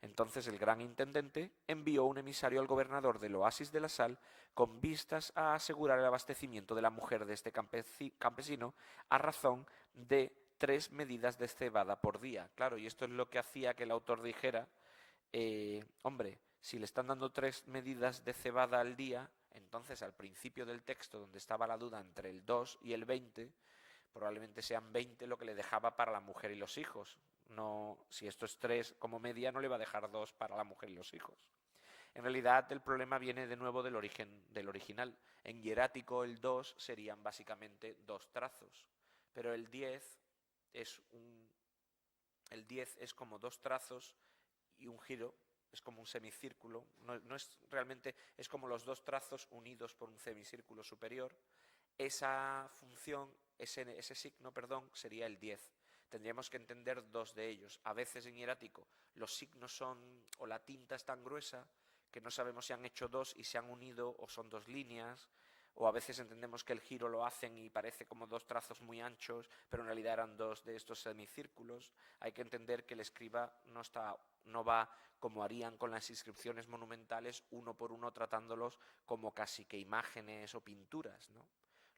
S1: Entonces el gran intendente envió un emisario al gobernador del oasis de la sal con vistas a asegurar el abastecimiento de la mujer de este campesino a razón de 3 medidas de cebada por día. Claro, y esto es lo que hacía que el autor dijera, hombre, si le están dando 3 medidas de cebada al día, Entonces, al principio del texto, donde estaba la duda entre el 2 y el 20, probablemente sean 20 lo que le dejaba para la mujer y los hijos. No, si esto es 3 como media, no le va a dejar 2 para la mujer y los hijos. En realidad, el problema viene de nuevo del origen del original. En hierático, el 2 serían básicamente 2 trazos, pero el 10 es como 2 trazos y un giro, es como un semicírculo, no es realmente, es como los 2 trazos unidos por un semicírculo superior. Esa función, ese signo, perdón, sería el 10. Tendríamos que entender 2 de ellos. A veces en hierático los signos son, o la tinta es tan gruesa que no sabemos si han hecho 2 y se han unido o son 2 líneas, o a veces entendemos que el giro lo hacen y parece como 2 trazos muy anchos, pero en realidad eran 2 de estos semicírculos. Hay que entender que el escriba no va como harían con las inscripciones monumentales, uno por uno tratándolos como casi que imágenes o pinturas, ¿no?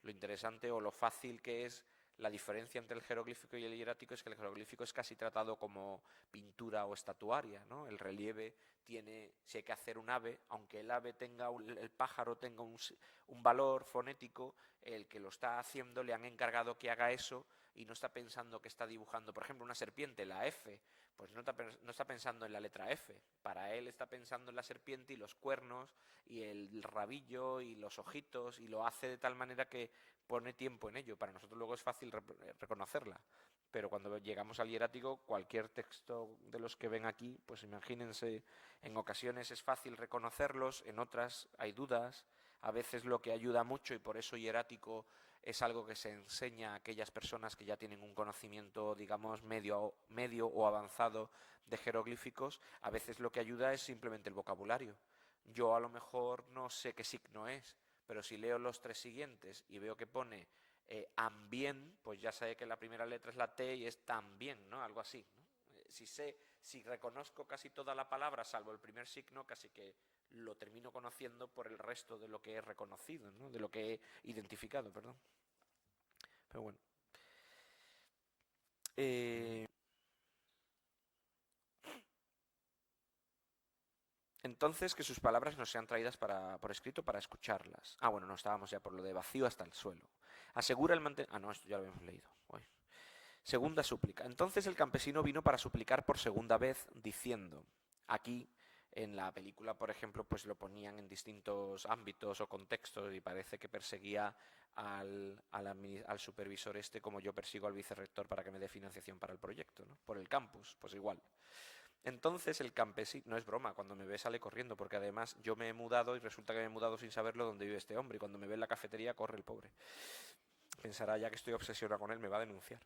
S1: Lo interesante o lo fácil que es la diferencia entre el jeroglífico y el hierático es que el jeroglífico es casi tratado como pintura o estatuaria, ¿no? El relieve tiene, si hay que hacer un ave, aunque el ave tenga, el pájaro tenga un valor fonético, el que lo está haciendo le han encargado que haga eso y no está pensando que está dibujando, por ejemplo, una serpiente, la F, pues no está pensando en la letra F, para él está pensando en la serpiente y los cuernos y el rabillo y los ojitos, y lo hace de tal manera que pone tiempo en ello. Para nosotros luego es fácil reconocerla, pero cuando llegamos al hierático, cualquier texto de los que ven aquí, pues imagínense, en ocasiones es fácil reconocerlos, en otras hay dudas. A veces lo que ayuda mucho, y por eso hierático es algo que se enseña a aquellas personas que ya tienen un conocimiento, digamos, medio o avanzado de jeroglíficos, a veces lo que ayuda es simplemente el vocabulario. Yo a lo mejor no sé qué signo es, pero si leo los 3 siguientes y veo que pone ambien, pues ya sé que la primera letra es la T y es también, ¿no? Algo así, ¿no? Si reconozco casi toda la palabra, salvo el primer signo, casi que lo termino conociendo por el resto de lo que he reconocido, ¿no? De lo que he identificado, perdón. Pero bueno. Entonces, que sus palabras nos sean traídas por escrito para escucharlas. Ah, bueno, no estábamos ya por lo de vacío hasta el suelo. Asegura el mantenimiento... Ah, no, esto ya lo habíamos leído. Uy. Segunda súplica. Entonces el campesino vino para suplicar por segunda vez, diciendo... Aquí, en la película, por ejemplo, pues lo ponían en distintos ámbitos o contextos y parece que perseguía al supervisor como yo persigo al vicerrector para que me dé financiación para el proyecto, ¿no? Por el campus, pues igual. Entonces el campesino, no es broma, cuando me ve sale corriendo, porque además yo me he mudado y resulta que me he mudado sin saberlo donde vive este hombre, y cuando me ve en la cafetería corre el pobre. Pensará ya que estoy obsesionado con él, me va a denunciar.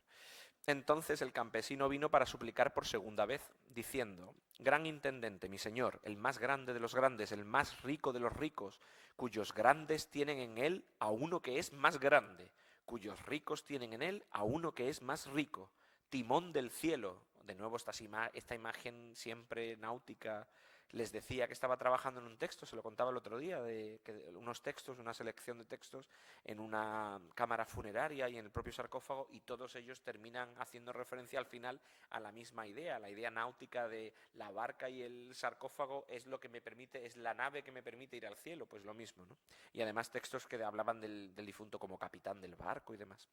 S1: Entonces el campesino vino para suplicar por segunda vez, diciendo: Gran intendente, mi señor, el más grande de los grandes, el más rico de los ricos, cuyos grandes tienen en él a uno que es más grande, cuyos ricos tienen en él a uno que es más rico, timón del cielo. De nuevo esta imagen siempre náutica. Les decía que estaba trabajando en un texto, se lo contaba el otro día, unos textos, una selección de textos en una cámara funeraria y en el propio sarcófago, y todos ellos terminan haciendo referencia al final a la misma idea, la idea náutica de la barca y el sarcófago es lo que me permite, es la nave que me permite ir al cielo, pues lo mismo, ¿no? Y además textos que hablaban del difunto como capitán del barco y demás.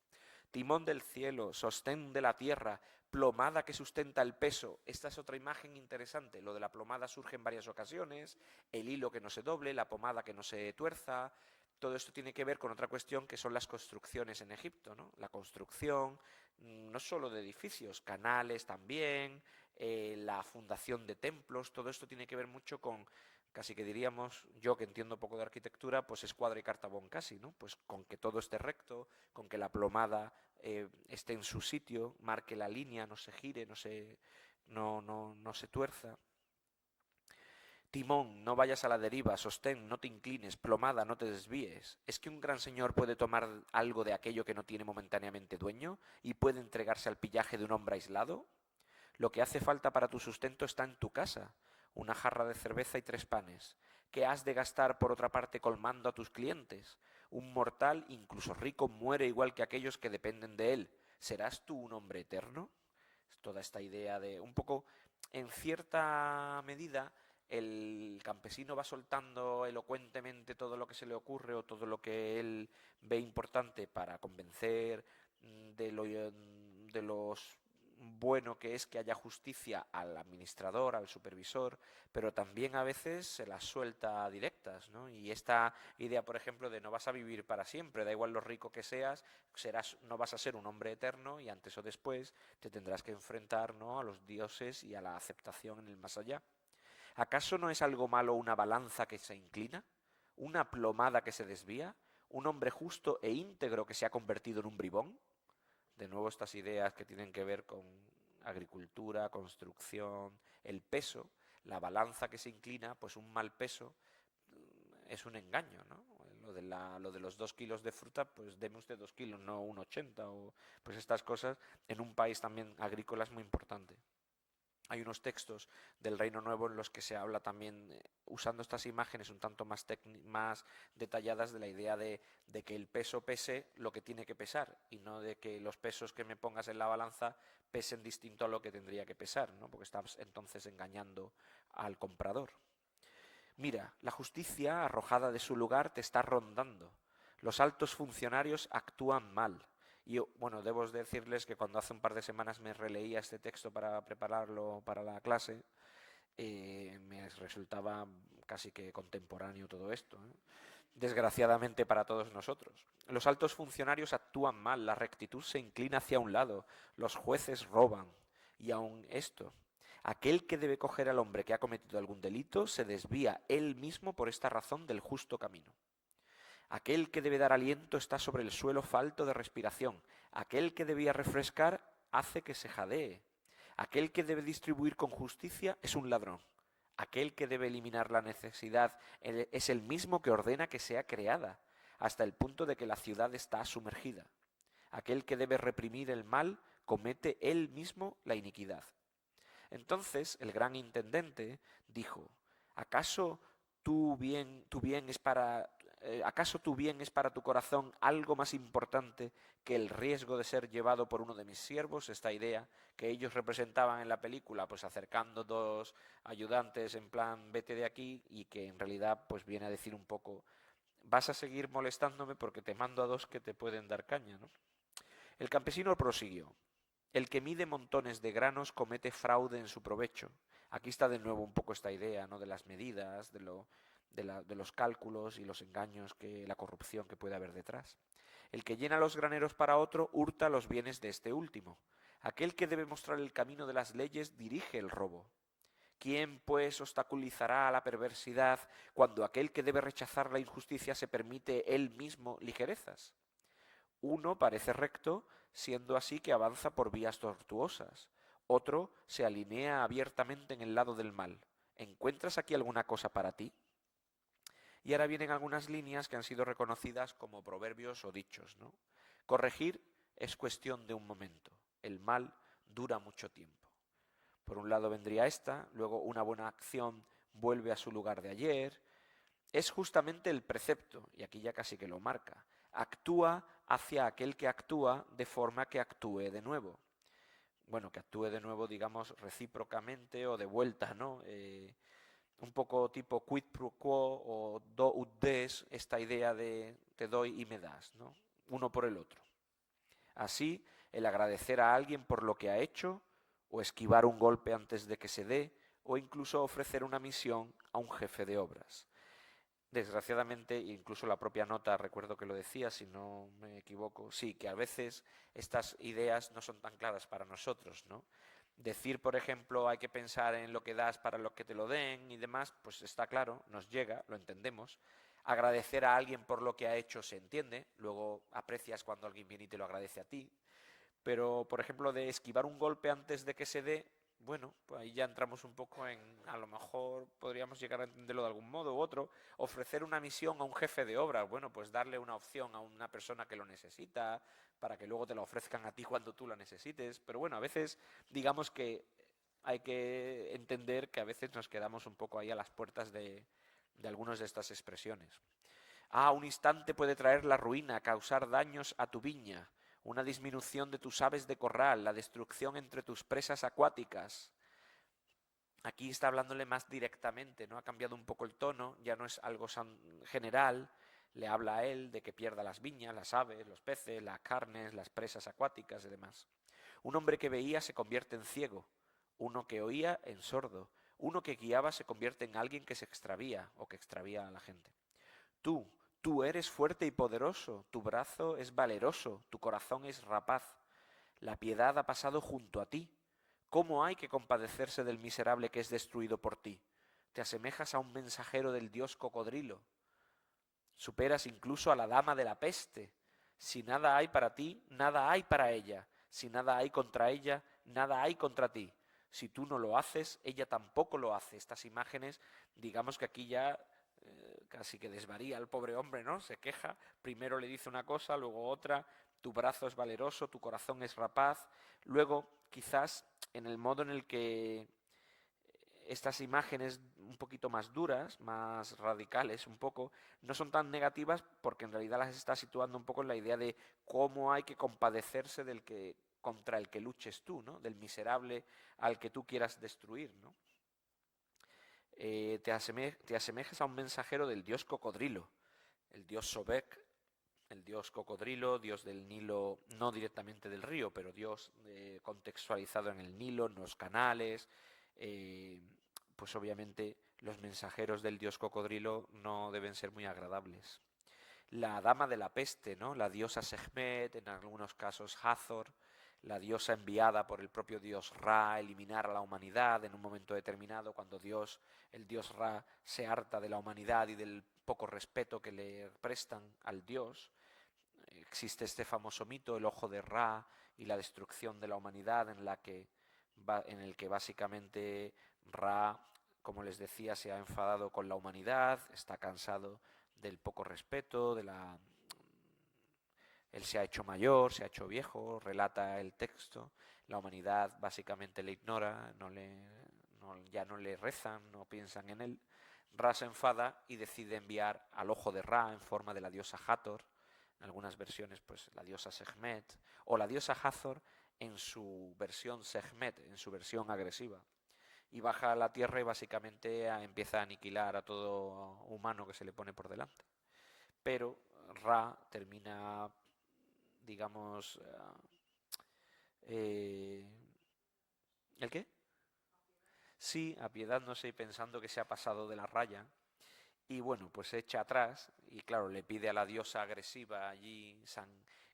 S1: Timón del cielo, sostén de la tierra, plomada que sustenta el peso. Esta es otra imagen interesante. Lo de la plomada surge en varias ocasiones, el hilo que no se doble, la pomada que no se tuerza. Todo esto tiene que ver con otra cuestión que son las construcciones en Egipto, ¿no? La construcción no solo de edificios, canales también, la fundación de templos, todo esto tiene que ver mucho con, casi que diríamos, yo que entiendo poco de arquitectura, pues escuadra y cartabón casi, ¿no? Pues con que todo esté recto, con que la plomada esté en su sitio, marque la línea, no se gire, no se tuerza. Timón, no vayas a la deriva, sostén, no te inclines, plomada, no te desvíes. ¿Es que un gran señor puede tomar algo de aquello que no tiene momentáneamente dueño y puede entregarse al pillaje de un hombre aislado? Lo que hace falta para tu sustento está en tu casa, una jarra de cerveza y 3 panes. ¿Qué has de gastar por otra parte colmando a tus clientes? Un mortal, incluso rico, muere igual que aquellos que dependen de él. ¿Serás tú un hombre eterno? Toda esta idea de un poco, en cierta medida, el campesino va soltando elocuentemente todo lo que se le ocurre o todo lo que él ve importante para convencer de los bueno que es que haya justicia al administrador, al supervisor, pero también a veces se las suelta directas, ¿no? Y esta idea, por ejemplo, de no vas a vivir para siempre, da igual lo rico que seas, no vas a ser un hombre eterno y antes o después te tendrás que enfrentar, ¿no?, a los dioses y a la aceptación en el más allá. ¿Acaso no es algo malo una balanza que se inclina? ¿Una plomada que se desvía? ¿Un hombre justo e íntegro que se ha convertido en un bribón? De nuevo estas ideas que tienen que ver con agricultura, construcción, el peso, la balanza que se inclina, pues un mal peso es un engaño, ¿no? Lo de los 2 kilos de fruta, pues deme usted 2 kilos, no 1,80, o pues estas cosas en un país también agrícola es muy importante. Hay unos textos del Reino Nuevo en los que se habla también, usando estas imágenes un tanto más detalladas, de la idea de que el peso pese lo que tiene que pesar y no de que los pesos que me pongas en la balanza pesen distinto a lo que tendría que pesar, ¿no? Porque estás entonces engañando al comprador. Mira, la justicia arrojada de su lugar te está rondando. Los altos funcionarios actúan mal. Y bueno, debo decirles que cuando hace un par de semanas me releía este texto para prepararlo para la clase, me resultaba casi que contemporáneo todo esto, ¿eh? Desgraciadamente para todos nosotros. Los altos funcionarios actúan mal, la rectitud se inclina hacia un lado, los jueces roban. Y aun esto, aquel que debe coger al hombre que ha cometido algún delito se desvía él mismo por esta razón del justo camino. Aquel que debe dar aliento está sobre el suelo falto de respiración. Aquel que debía refrescar hace que se jadee. Aquel que debe distribuir con justicia es un ladrón. Aquel que debe eliminar la necesidad es el mismo que ordena que sea creada, hasta el punto de que la ciudad está sumergida. Aquel que debe reprimir el mal comete él mismo la iniquidad. Entonces el gran intendente dijo: ¿Acaso tu bien es para tu corazón algo más importante que el riesgo de ser llevado por uno de mis siervos? Esta idea que ellos representaban en la película, pues acercando 2 ayudantes en plan vete de aquí, y que en realidad pues viene a decir un poco vas a seguir molestándome porque te mando a 2 que te pueden dar caña, ¿no? El campesino prosiguió: el que mide montones de granos comete fraude en su provecho. Aquí está de nuevo un poco esta idea, ¿no?, de las medidas, de los cálculos y los engaños, la corrupción que puede haber detrás. El que llena los graneros para otro hurta los bienes de este último. Aquel que debe mostrar el camino de las leyes dirige el robo. ¿Quién, pues, obstaculizará la perversidad cuando aquel que debe rechazar la injusticia se permite él mismo ligerezas? Uno parece recto, siendo así que avanza por vías tortuosas. Otro se alinea abiertamente en el lado del mal. ¿Encuentras aquí alguna cosa para ti? Y ahora vienen algunas líneas que han sido reconocidas como proverbios o dichos, ¿no? Corregir es cuestión de un momento. El mal dura mucho tiempo. Por un lado vendría esta, luego una buena acción vuelve a su lugar de ayer. Es justamente el precepto, y aquí ya casi que lo marca. Actúa hacia aquel que actúa de forma que actúe de nuevo. Bueno, que actúe de nuevo, digamos, recíprocamente o de vuelta, ¿no? Un poco tipo quid pro quo o do ut des, esta idea de te doy y me das, ¿no? Uno por el otro. Así, el agradecer a alguien por lo que ha hecho, o esquivar un golpe antes de que se dé, o incluso ofrecer una misión a un jefe de obras. Desgraciadamente, incluso la propia nota, recuerdo que lo decía, si no me equivoco, sí, que a veces estas ideas no son tan claras para nosotros, ¿no? Decir, por ejemplo, hay que pensar en lo que das para lo que te lo den y demás, pues está claro, nos llega, lo entendemos. Agradecer a alguien por lo que ha hecho se entiende, luego aprecias cuando alguien viene y te lo agradece a ti. Pero, por ejemplo, de esquivar un golpe antes de que se dé, bueno, pues ahí ya entramos un poco en, a lo mejor podríamos llegar a entenderlo de algún modo u otro. Ofrecer una misión a un jefe de obras, bueno, pues darle una opción a una persona que lo necesita, para que luego te la ofrezcan a ti cuando tú la necesites. Pero bueno, a veces digamos que hay que entender que a veces nos quedamos un poco ahí a las puertas de algunas de estas expresiones. Un instante puede traer la ruina, causar daños a tu viña, una disminución de tus aves de corral, la destrucción entre tus presas acuáticas. aquí está hablándole más directamente, ¿no? Ha cambiado un poco el tono, ya no es algo general, le habla a él de que pierda las viñas, las aves, los peces, las carnes, las presas acuáticas y demás. Un hombre que veía se convierte en ciego, uno que oía en sordo, uno que guiaba se convierte en alguien que se extravía o que extravía a la gente. Tú eres fuerte y poderoso, tu brazo es valeroso, tu corazón es rapaz. La piedad ha pasado junto a ti. ¿Cómo hay que compadecerse del miserable que es destruido por ti? Te asemejas a un mensajero del dios cocodrilo. Superas incluso a la dama de la peste. Si nada hay para ti, nada hay para ella. Si nada hay contra ella, nada hay contra ti. Si tú no lo haces, ella tampoco lo hace. Estas imágenes, digamos que aquí ya casi que desvaría al pobre hombre, ¿no? Se queja, primero le dice una cosa, luego otra, tu brazo es valeroso, tu corazón es rapaz. Luego, quizás, en el modo en el que estas imágenes un poquito más duras, más radicales un poco, no son tan negativas porque en realidad las está situando un poco en la idea de cómo hay que compadecerse del que contra el que luches tú, ¿no? Del miserable al que tú quieras destruir, ¿no? Te asemejas a un mensajero del dios cocodrilo, el dios Sobek, el dios cocodrilo, dios del Nilo, no directamente del río, pero dios contextualizado en el Nilo, en los canales. Pues obviamente los mensajeros del dios cocodrilo no deben ser muy agradables. La dama de la peste, ¿no? La diosa Sekhmet, en algunos casos Hathor, la diosa enviada por el propio dios Ra a eliminar a la humanidad en un momento determinado, cuando el dios Ra se harta de la humanidad y del poco respeto que le prestan al dios. Existe este famoso mito, el ojo de Ra y la destrucción de la humanidad, en el que básicamente Ra, como les decía, se ha enfadado con la humanidad, está cansado del poco respeto, él se ha hecho mayor, se ha hecho viejo, relata el texto, la humanidad básicamente le ignora, ya no le rezan, no piensan en él. Ra se enfada y decide enviar al ojo de Ra en forma de la diosa Hathor, en algunas versiones pues la diosa Sekhmet, o la diosa Hathor en su versión Sekhmet, en su versión agresiva. Y baja a la tierra y básicamente empieza a aniquilar a todo humano que se le pone por delante. Pero Ra termina, digamos, ¿el qué? Sí, apiadándose y pensando que se ha pasado de la raya. Y bueno, pues se echa atrás y claro, le pide a la diosa agresiva allí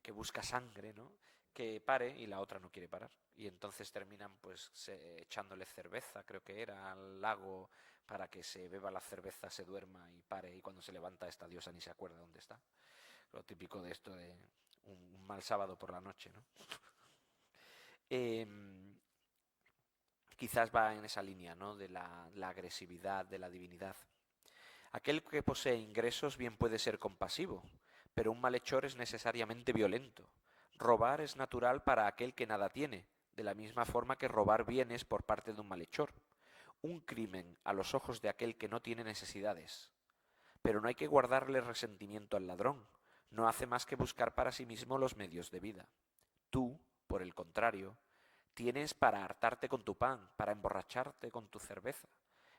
S1: que busca sangre, ¿no? Que pare y la otra no quiere parar. Y entonces terminan pues echándole cerveza, creo que era, al lago para que se beba la cerveza, se duerma y pare. Y cuando se levanta esta diosa ni se acuerda dónde está. Lo típico de esto de un mal sábado por la noche, ¿no? Quizás va en esa línea, ¿no? De la agresividad de la divinidad. Aquel que posee ingresos bien puede ser compasivo, pero un malhechor es necesariamente violento. Robar es natural para aquel que nada tiene, de la misma forma que robar bienes por parte de un malhechor. Un crimen a los ojos de aquel que no tiene necesidades. Pero no hay que guardarle resentimiento al ladrón, no hace más que buscar para sí mismo los medios de vida. Tú, por el contrario, tienes para hartarte con tu pan, para emborracharte con tu cerveza.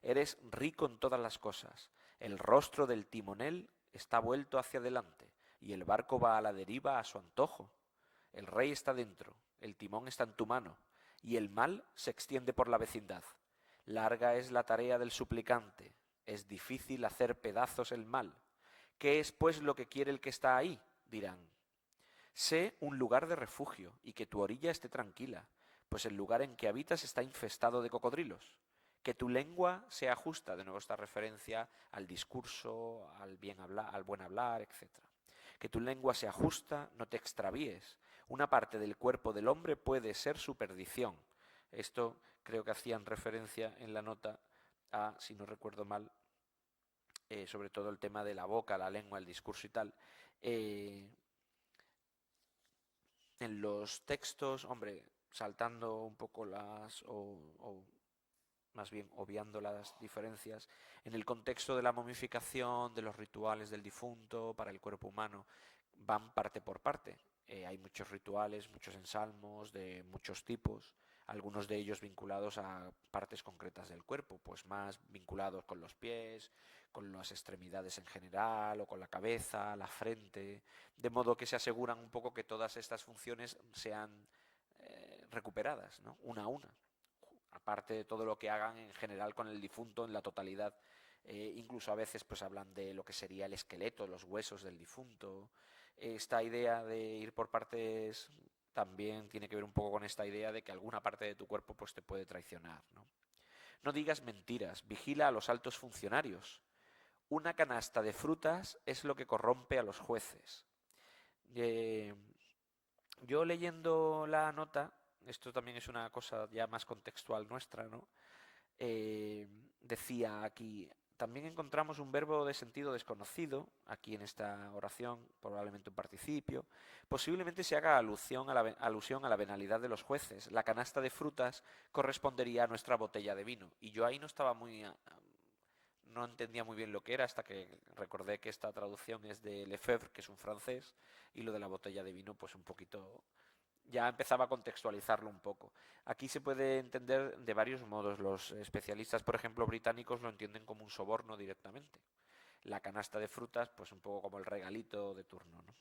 S1: Eres rico en todas las cosas. El rostro del timonel está vuelto hacia adelante y el barco va a la deriva a su antojo. El rey está dentro, el timón está en tu mano y el mal se extiende por la vecindad. Larga es la tarea del suplicante, es difícil hacer pedazos el mal. ¿Qué es pues lo que quiere el que está ahí?, dirán. Sé un lugar de refugio y que tu orilla esté tranquila, pues el lugar en que habitas está infestado de cocodrilos. Que tu lengua sea justa, de nuevo esta referencia al discurso, al buen hablar, etc. Que tu lengua sea justa, no te extravíes. Una parte del cuerpo del hombre puede ser su perdición. Esto creo que hacían referencia en la nota a, si no recuerdo mal, sobre todo el tema de la boca, la lengua, el discurso y tal. En los textos, hombre, saltando un poco o más bien obviando las diferencias, en el contexto de la momificación, de los rituales del difunto para el cuerpo humano, van parte por parte. Hay muchos rituales, muchos ensalmos de muchos tipos. algunos de ellos vinculados a partes concretas del cuerpo, pues más vinculados con los pies, con las extremidades en general, o con la cabeza, la frente, de modo que se aseguran un poco que todas estas funciones sean recuperadas, ¿no? Una a una, aparte de todo lo que hagan en general con el difunto en la totalidad. Incluso a veces pues hablan de lo que sería el esqueleto, los huesos del difunto. Esta idea de ir por partes también tiene que ver un poco con esta idea de que alguna parte de tu cuerpo pues te puede traicionar, ¿no? No digas mentiras, vigila a los altos funcionarios. Una canasta de frutas es lo que corrompe a los jueces. Yo leyendo la nota, esto también es una cosa ya más contextual nuestra, ¿no? Decía aquí, también encontramos un verbo de sentido desconocido, aquí en esta oración, probablemente un participio. Posiblemente se haga alusión a la venalidad de los jueces. La canasta de frutas correspondería a nuestra botella de vino. Y yo ahí no estaba no entendía muy bien lo que era hasta que recordé que esta traducción es de Lefebvre, que es un francés, y lo de la botella de vino, pues un poquito... Ya empezaba a contextualizarlo un poco. Aquí se puede entender de varios modos. Los especialistas, por ejemplo, británicos lo entienden como un soborno directamente. La canasta de frutas, pues un poco como el regalito de turno, ¿no?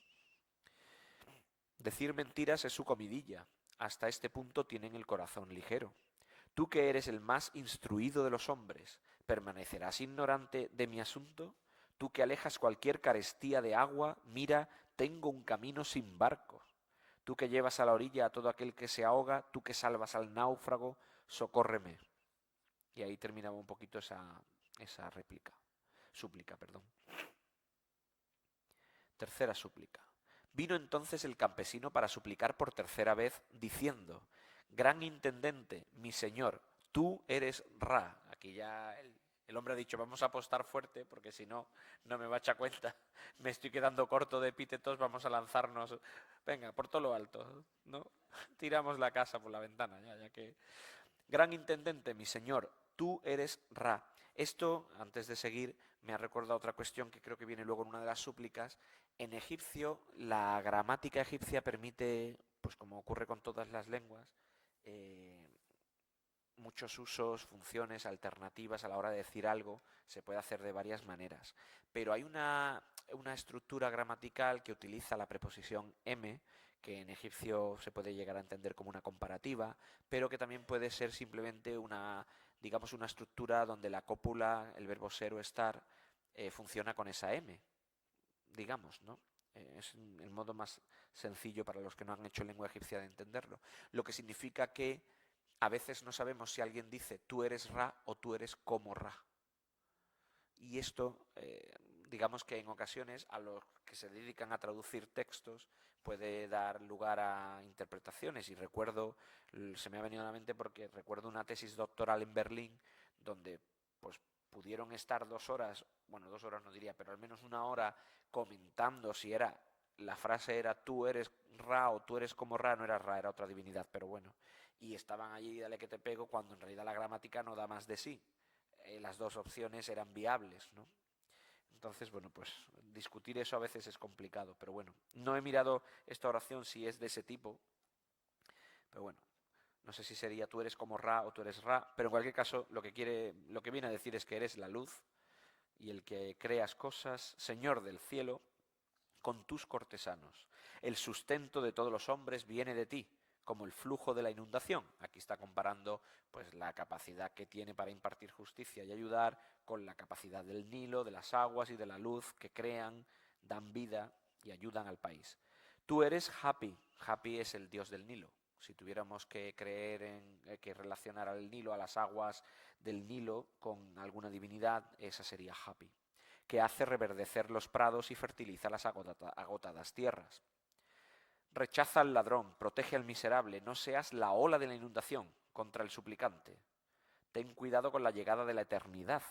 S1: Decir mentiras es su comidilla. Hasta este punto tienen el corazón ligero. Tú que eres el más instruido de los hombres, ¿permanecerás ignorante de mi asunto? Tú que alejas cualquier carestía de agua, mira, tengo un camino sin barco. Tú que llevas a la orilla a todo aquel que se ahoga, tú que salvas al náufrago, socórreme. Y ahí terminaba un poquito esa súplica. Tercera súplica. Vino entonces el campesino para suplicar por tercera vez, diciendo, Gran intendente, mi señor, tú eres Ra. Aquí ya el hombre ha dicho, vamos a apostar fuerte, porque si no, no me va a echar cuenta. Me estoy quedando corto de epítetos, vamos a lanzarnos. Venga, por todo lo alto, ¿no? Tiramos la casa por la ventana, ya que... Gran intendente, mi señor, tú eres Ra. Esto, antes de seguir, me ha recordado otra cuestión que creo que viene luego en una de las súplicas. En egipcio, la gramática egipcia permite, pues como ocurre con todas las lenguas, muchos usos, funciones alternativas a la hora de decir algo, se puede hacer de varias maneras. Pero hay una estructura gramatical que utiliza la preposición m, que en egipcio se puede llegar a entender como una comparativa, pero que también puede ser simplemente digamos, una estructura donde la cópula, el verbo ser o estar, funciona con esa m, digamos, ¿no? Es el modo más sencillo para los que no han hecho lengua egipcia de entenderlo. Lo que significa que a veces no sabemos si alguien dice tú eres Ra o tú eres como Ra. Y esto, digamos que en ocasiones a los que se dedican a traducir textos puede dar lugar a interpretaciones. Y se me ha venido a la mente porque recuerdo una tesis doctoral en Berlín donde pues pudieron estar 2 horas, bueno, 2 horas no diría, pero al menos 1 hora comentando si la frase era tú eres Ra o tú eres como Ra, no era Ra, era otra divinidad, pero bueno. Y estaban allí, dale que te pego, cuando en realidad la gramática no da más de sí. Las dos opciones eran viables, ¿no? Entonces, bueno, pues discutir eso a veces es complicado, pero bueno, no he mirado esta oración si es de ese tipo, pero bueno, no sé si sería tú eres como Ra o tú eres Ra, pero en cualquier caso lo que viene a decir es que eres la luz y el que creas cosas, Señor del cielo, con tus cortesanos. El sustento de todos los hombres viene de ti, como el flujo de la inundación. Aquí está comparando pues la capacidad que tiene para impartir justicia y ayudar con la capacidad del Nilo, de las aguas y de la luz que crean, dan vida y ayudan al país. Tú eres Hapi. Hapi es el dios del Nilo. Si tuviéramos que que relacionar al Nilo, a las aguas del Nilo con alguna divinidad, esa sería Hapi, que hace reverdecer los prados y fertiliza las agotadas tierras. Rechaza al ladrón, protege al miserable, no seas la ola de la inundación contra el suplicante. Ten cuidado con la llegada de la eternidad.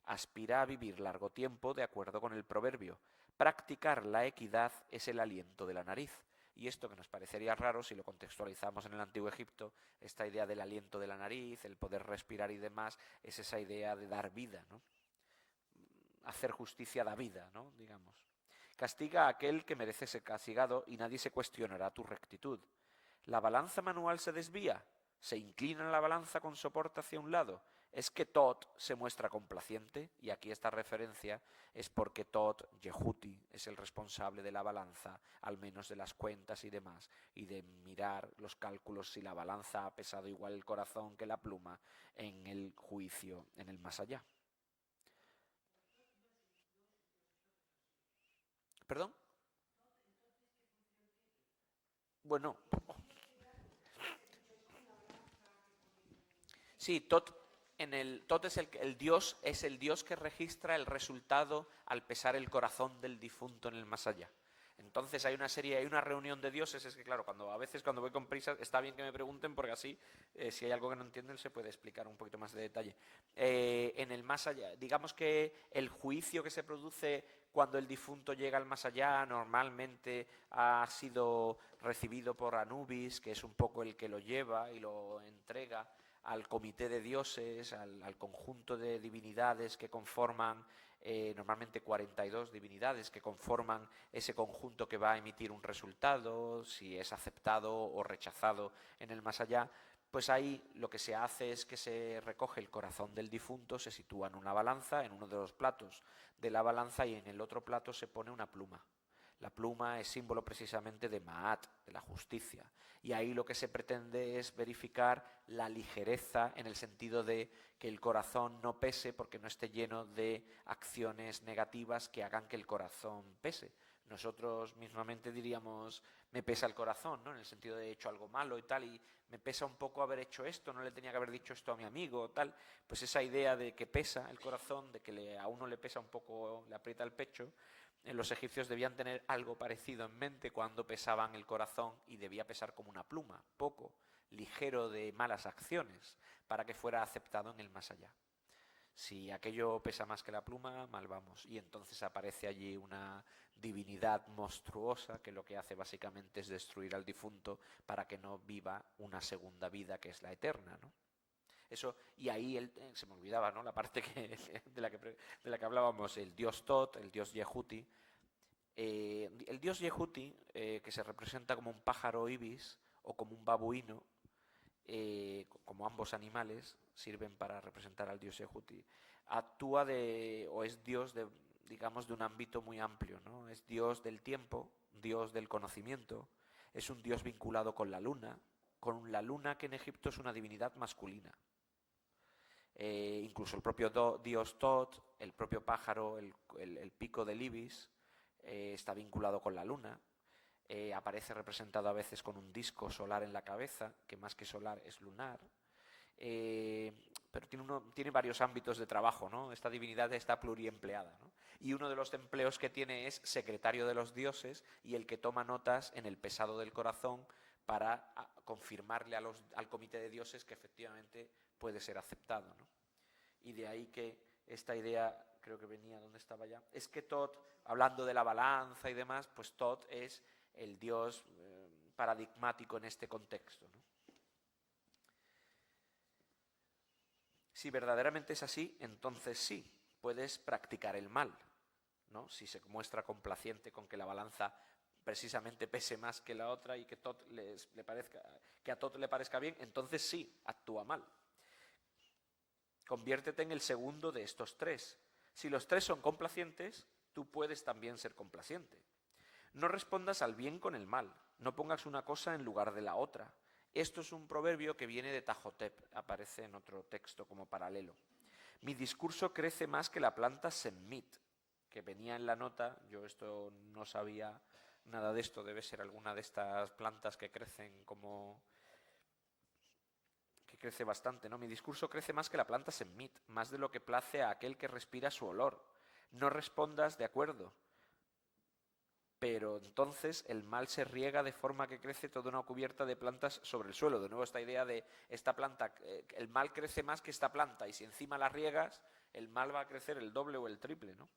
S1: Aspira a vivir largo tiempo de acuerdo con el proverbio. Practicar la equidad es el aliento de la nariz. Y esto que nos parecería raro si lo contextualizamos en el Antiguo Egipto, esta idea del aliento de la nariz, el poder respirar y demás, es esa idea de dar vida, ¿no? Hacer justicia da vida, ¿no? Digamos. Castiga a aquel que merece ser castigado y nadie se cuestionará tu rectitud. La balanza manual se desvía, ¿Se inclina la balanza con soporte hacia un lado? Es que Tot se muestra complaciente, y aquí esta referencia es porque Tot, Yehuti, es el responsable de la balanza, al menos de las cuentas y demás, y de mirar los cálculos si la balanza ha pesado igual el corazón que la pluma en el juicio, en el más allá. ¿Perdón? Bueno, sí, Tot es el dios, es el dios que registra el resultado al pesar el corazón del difunto en el más allá. Entonces hay una reunión de dioses. Es que claro, a veces cuando voy con prisa está bien que me pregunten, porque así si hay algo que no entienden se puede explicar un poquito más de detalle. En el más allá, digamos que el juicio que se produce cuando el difunto llega al más allá normalmente ha sido recibido por Anubis, que es un poco el que lo lleva y lo entrega al comité de dioses, al conjunto de divinidades que conforman, normalmente 42 divinidades que conforman ese conjunto que va a emitir un resultado, si es aceptado o rechazado en el más allá. Pues ahí lo que se hace es que se recoge el corazón del difunto, se sitúa en una balanza, en uno de los platos de la balanza, y en el otro plato se pone una pluma. La pluma es símbolo precisamente de Ma'at, de la justicia. Y ahí lo que se pretende es verificar la ligereza, en el sentido de que el corazón no pese porque no esté lleno de acciones negativas que hagan que el corazón pese. Nosotros mismamente diríamos, me pesa el corazón, ¿no? En el sentido de he hecho algo malo y tal, y me pesa un poco haber hecho esto, no le tenía que haber dicho esto a mi amigo, tal. Pues esa idea de que pesa el corazón, de que a uno le pesa un poco, le aprieta el pecho. Los egipcios debían tener algo parecido en mente cuando pesaban el corazón, y debía pesar como una pluma, poco, ligero de malas acciones, para que fuera aceptado en el más allá. Si aquello pesa más que la pluma, mal vamos. Y entonces aparece allí una divinidad monstruosa que lo que hace básicamente es destruir al difunto para que no viva una segunda vida que es la eterna, ¿no? Eso, y ahí se me olvidaba, ¿no?, la parte de la que hablábamos, el dios Tot, el dios Yehuti. El dios Yehuti, que se representa como un pájaro ibis o como un babuino, como ambos animales sirven para representar al dios Yehuti, actúa o es dios digamos, de un ámbito muy amplio, ¿no? Es dios del tiempo, dios del conocimiento, es un dios vinculado con la luna que en Egipto es una divinidad masculina. Incluso el propio dios Tot, el propio pájaro, el pico del ibis, está vinculado con la luna. Aparece representado a veces con un disco solar en la cabeza, que más que solar es lunar. Pero tiene varios ámbitos de trabajo, ¿no? Esta divinidad está pluriempleada, ¿no? Y uno de los empleos que tiene es secretario de los dioses y el que toma notas en el pesado del corazón para confirmarle al comité de dioses que efectivamente puede ser aceptado, ¿no? Y de ahí que esta idea, creo que venía, ¿dónde estaba ya? Es que Tot, hablando de la balanza y demás, pues Tot es el dios paradigmático en este contexto, ¿no? Si verdaderamente es así, entonces sí, puedes practicar el mal, ¿no? Si se muestra complaciente con que la balanza precisamente pese más que la otra y que a Tot le parezca bien, entonces sí, actúa mal. Conviértete en el segundo de estos tres. Si los tres son complacientes, tú puedes también ser complaciente. No respondas al bien con el mal, no pongas una cosa en lugar de la otra. Esto es un proverbio que viene de Tajotep, aparece en otro texto como paralelo. Mi discurso crece más que la planta Semmit, que venía en la nota. Yo esto no sabía nada de esto, debe ser alguna de estas plantas que crecen que crece bastante, ¿no? Mi discurso crece más que la planta Semmit, más de lo que place a aquel que respira su olor. No respondas de acuerdo. Pero entonces el mal se riega de forma que crece toda una cubierta de plantas sobre el suelo. De nuevo esta idea de esta planta, el mal crece más que esta planta, y si encima la riegas, el mal va a crecer el doble o el triple, ¿no?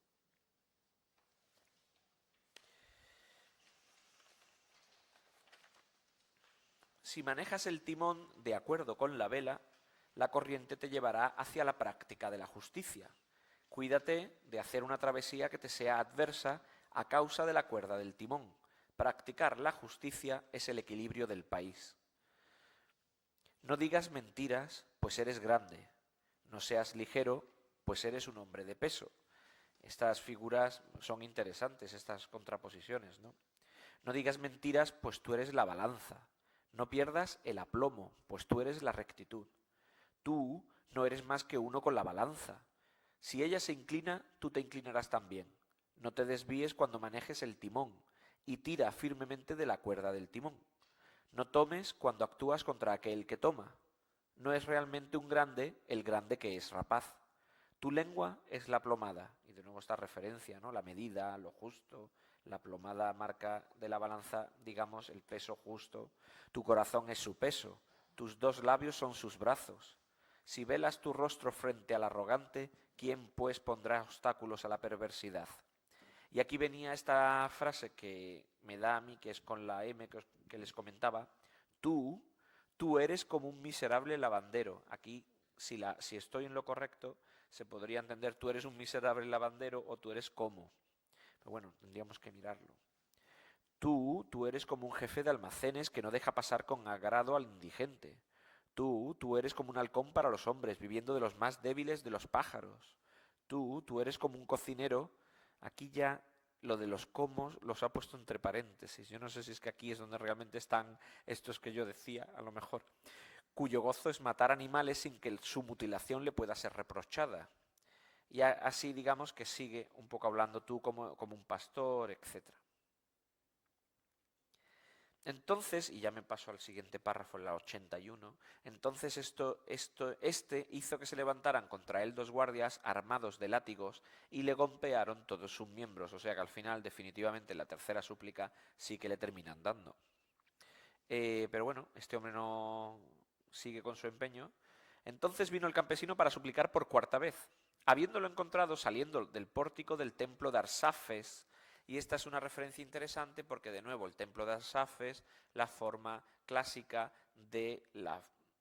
S1: Si manejas el timón de acuerdo con la vela, la corriente te llevará hacia la práctica de la justicia. Cuídate de hacer una travesía que te sea adversa a causa de la cuerda del timón. Practicar la justicia es el equilibrio del país. No digas mentiras, pues eres grande. No seas ligero, pues eres un hombre de peso. Estas figuras son interesantes, estas contraposiciones, ¿no? No digas mentiras, pues tú eres la balanza. No pierdas el aplomo, pues tú eres la rectitud. Tú no eres más que uno con la balanza. Si ella se inclina, tú te inclinarás también. No te desvíes cuando manejes el timón y tira firmemente de la cuerda del timón. No tomes cuando actúas contra aquel que toma. No es realmente un grande el grande que es rapaz. Tu lengua es la plomada. Y de nuevo esta referencia, ¿no? La medida, lo justo. La plomada marca de la balanza, digamos, el peso justo. Tu corazón es su peso. Tus dos labios son sus brazos. Si velas tu rostro frente al arrogante, ¿quién pues pondrá obstáculos a la perversidad? Y aquí venía esta frase que me da a mí, que es con la M que les comentaba. Tú eres como un miserable lavandero. Aquí, si estoy en lo correcto, se podría entender tú eres un miserable lavandero o tú eres como. Pero bueno, tendríamos que mirarlo. Tú eres como un jefe de almacenes que no deja pasar con agrado al indigente. Tú eres como un halcón para los hombres, viviendo de los más débiles de los pájaros. Tú eres como un cocinero. Aquí ya lo de los comos los ha puesto entre paréntesis. Yo no sé si es que aquí es donde realmente están estos que yo decía, a lo mejor. Cuyo gozo es matar animales sin que su mutilación le pueda ser reprochada. Y así digamos que sigue un poco hablando tú como un pastor, etc. Entonces, y ya me paso al siguiente párrafo, en la 81, entonces este hizo que se levantaran contra él 2 guardias armados de látigos y le golpearon todos sus miembros, o sea que al final definitivamente la tercera súplica sí que le terminan dando. Pero bueno, este hombre no sigue con su empeño. Entonces vino el campesino para suplicar por 4ª vez, habiéndolo encontrado saliendo del pórtico del templo de Arsafes. Y esta es una referencia interesante porque, de nuevo, el templo de Arsafes, la forma clásica de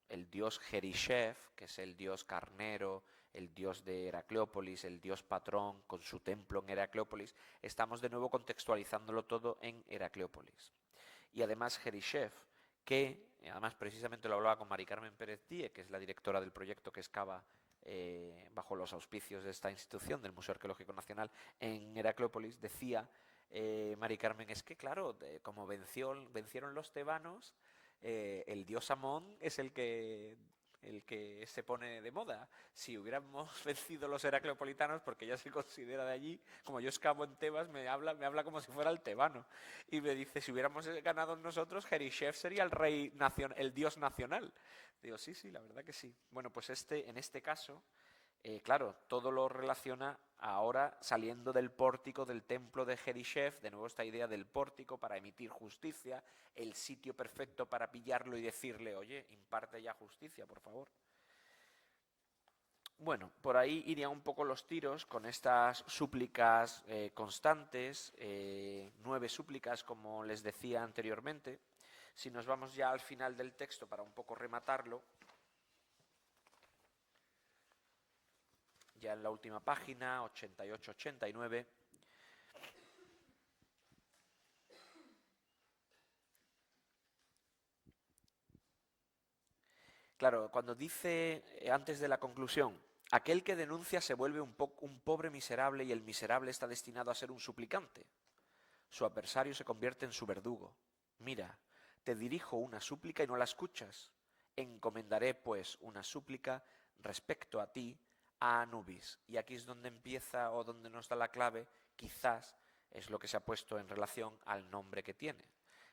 S1: el dios Jerishef, que es el dios carnero, el dios de Heracleópolis, el dios patrón, con su templo en Heracleópolis. Estamos de nuevo contextualizándolo todo en Heracleópolis. Y además Jerishef, que además precisamente lo hablaba con Mari Carmen Pérez Díez, que es la directora del proyecto que excava bajo los auspicios de esta institución, del Museo Arqueológico Nacional en Heracleópolis, decía Mari Carmen, es que claro, como vencieron los tebanos, el dios Amón es el que se pone de moda. Si hubiéramos vencido los heracleopolitanos, porque ya se considera de allí, como yo excavo en Tebas, me habla como si fuera el tebano. Y me dice, si hubiéramos ganado nosotros, Jerishef sería el rey el dios nacional. Digo, sí, la verdad que sí. Bueno, pues en este caso, claro, todo lo relaciona ahora saliendo del pórtico del templo de Jerishef, de nuevo esta idea del pórtico para emitir justicia, el sitio perfecto para pillarlo y decirle, oye, imparte ya justicia, por favor. Bueno, por ahí irían un poco los tiros con estas súplicas constantes, 9 súplicas, como les decía anteriormente. Si nos vamos ya al final del texto para un poco rematarlo, ya en la última página, 88-89, claro, cuando dice antes de la conclusión, aquel que denuncia se vuelve un pobre miserable y el miserable está destinado a ser un suplicante. Su adversario se convierte en su verdugo. Mira, te dirijo una súplica y no la escuchas. Encomendaré, pues, una súplica respecto a ti a Anubis. Y aquí es donde empieza o donde nos da la clave, quizás es lo que se ha puesto en relación al nombre que tiene.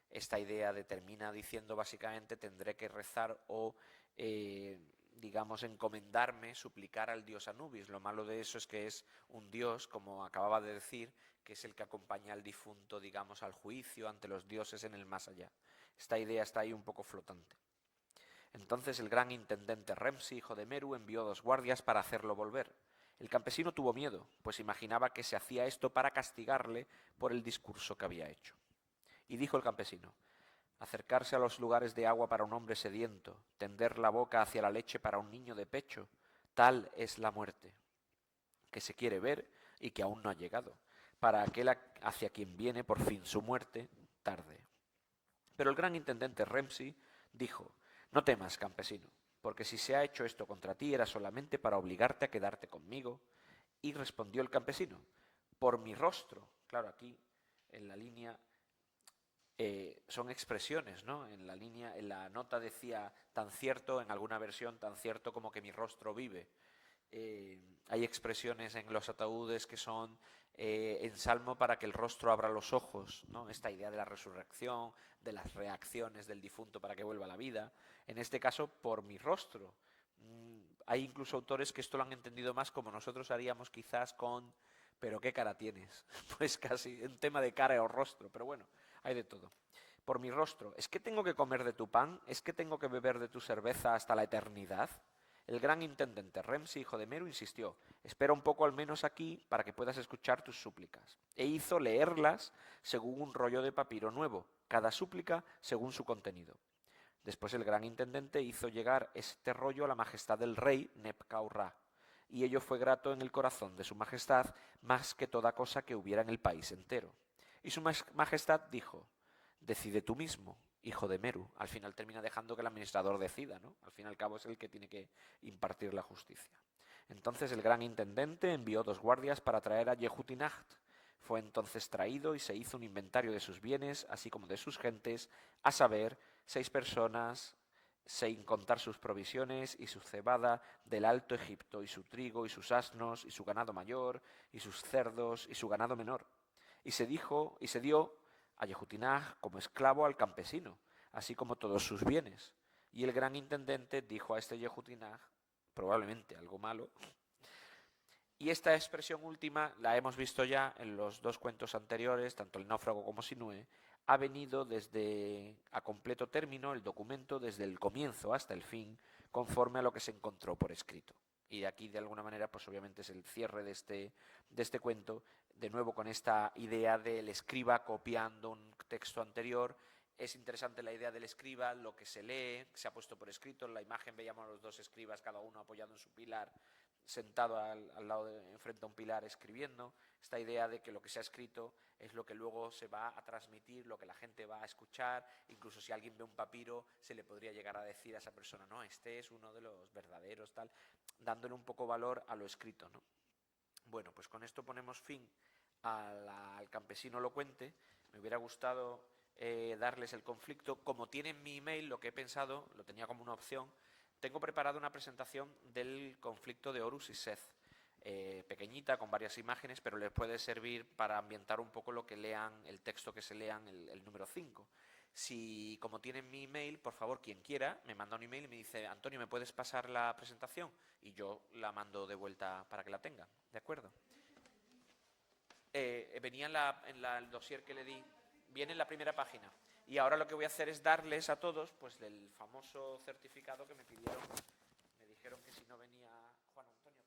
S1: Esta idea termina diciendo básicamente tendré que rezar o, digamos, encomendarme, suplicar al dios Anubis. Lo malo de eso es que es un dios, como acababa de decir, que es el que acompaña al difunto, digamos, al juicio ante los dioses en el más allá. Esta idea está ahí un poco flotante. Entonces el gran intendente Remsi, hijo de Meru, envió 2 guardias para hacerlo volver. El campesino tuvo miedo, pues imaginaba que se hacía esto para castigarle por el discurso que había hecho. Y dijo el campesino, acercarse a los lugares de agua para un hombre sediento, tender la boca hacia la leche para un niño de pecho, tal es la muerte, que se quiere ver y que aún no ha llegado, para aquel hacia quien viene por fin su muerte, tarde. Pero el gran intendente Remsi dijo, No temas, campesino, porque si se ha hecho esto contra ti era solamente para obligarte a quedarte conmigo. Y respondió el campesino, por mi rostro. Claro, aquí en la línea son expresiones, ¿no? En la nota decía tan cierto, en alguna versión tan cierto como que mi rostro vive. Hay expresiones en los ataúdes que son en salmo para que el rostro abra los ojos, ¿no? Esta idea de la resurrección, de las reacciones del difunto para que vuelva a la vida. En este caso, por mi rostro. Hay incluso autores que esto lo han entendido más como nosotros haríamos quizás con ¿pero qué cara tienes? Pues casi un tema de cara o rostro, pero bueno, hay de todo. Por mi rostro, ¿es que tengo que comer de tu pan? ¿Es que tengo que beber de tu cerveza hasta la eternidad? El gran intendente Remsi, hijo de Meru, insistió, espera un poco al menos aquí para que puedas escuchar tus súplicas. E hizo leerlas según un rollo de papiro nuevo, cada súplica según su contenido. Después el gran intendente hizo llegar este rollo a la majestad del rey Nebkau-Ra, y ello fue grato en el corazón de su majestad más que toda cosa que hubiera en el país entero. Y su majestad dijo, decide tú mismo, hijo de Meru. Al final termina dejando que el administrador decida, ¿no? Al fin y al cabo es el que tiene que impartir la justicia. Entonces el gran intendente envió 2 guardias para traer a Yehutinacht. Fue entonces traído y se hizo un inventario de sus bienes, así como de sus gentes, a saber, 6 personas, sin contar sus provisiones y su cebada del Alto Egipto, y su trigo, y sus asnos, y su ganado mayor, y sus cerdos, y su ganado menor. Y se dio a Yehutinaj como esclavo al campesino, así como todos sus bienes. Y el gran intendente dijo a este Yehutinaj, probablemente algo malo, y esta expresión última la hemos visto ya en los 2 cuentos anteriores, tanto el náufrago como Sinue, ha venido desde a completo término el documento desde el comienzo hasta el fin, conforme a lo que se encontró por escrito. Y aquí, de alguna manera, pues obviamente es el cierre de este cuento, de nuevo con esta idea del escriba copiando un texto anterior. Es interesante la idea del escriba, lo que se lee, se ha puesto por escrito. En la imagen veíamos a los 2 escribas, cada uno apoyado en su pilar, sentado al lado enfrente a un pilar escribiendo. Esta idea de que lo que se ha escrito es lo que luego se va a transmitir, lo que la gente va a escuchar. Incluso si alguien ve un papiro, se le podría llegar a decir a esa persona, no, este es uno de los verdaderos, tal, dándole un poco valor a lo escrito, ¿no? Bueno, pues con esto ponemos fin al campesino elocuente. Me hubiera gustado darles el conflicto. Como tienen mi email, lo que he pensado, lo tenía como una opción, tengo preparado una presentación del conflicto de Horus y Seth, pequeñita, con varias imágenes, pero les puede servir para ambientar un poco lo que lean, el texto que se lean, el número 5. Si, como tienen mi email, por favor, quien quiera, me manda un email y me dice, Antonio, ¿me puedes pasar la presentación? Y yo la mando de vuelta para que la tengan, ¿de acuerdo? Venía en el dossier que le di, viene en la primera página. Y ahora lo que voy a hacer es darles a todos pues del famoso certificado que me pidieron. Me dijeron que si no venía Juan Antonio.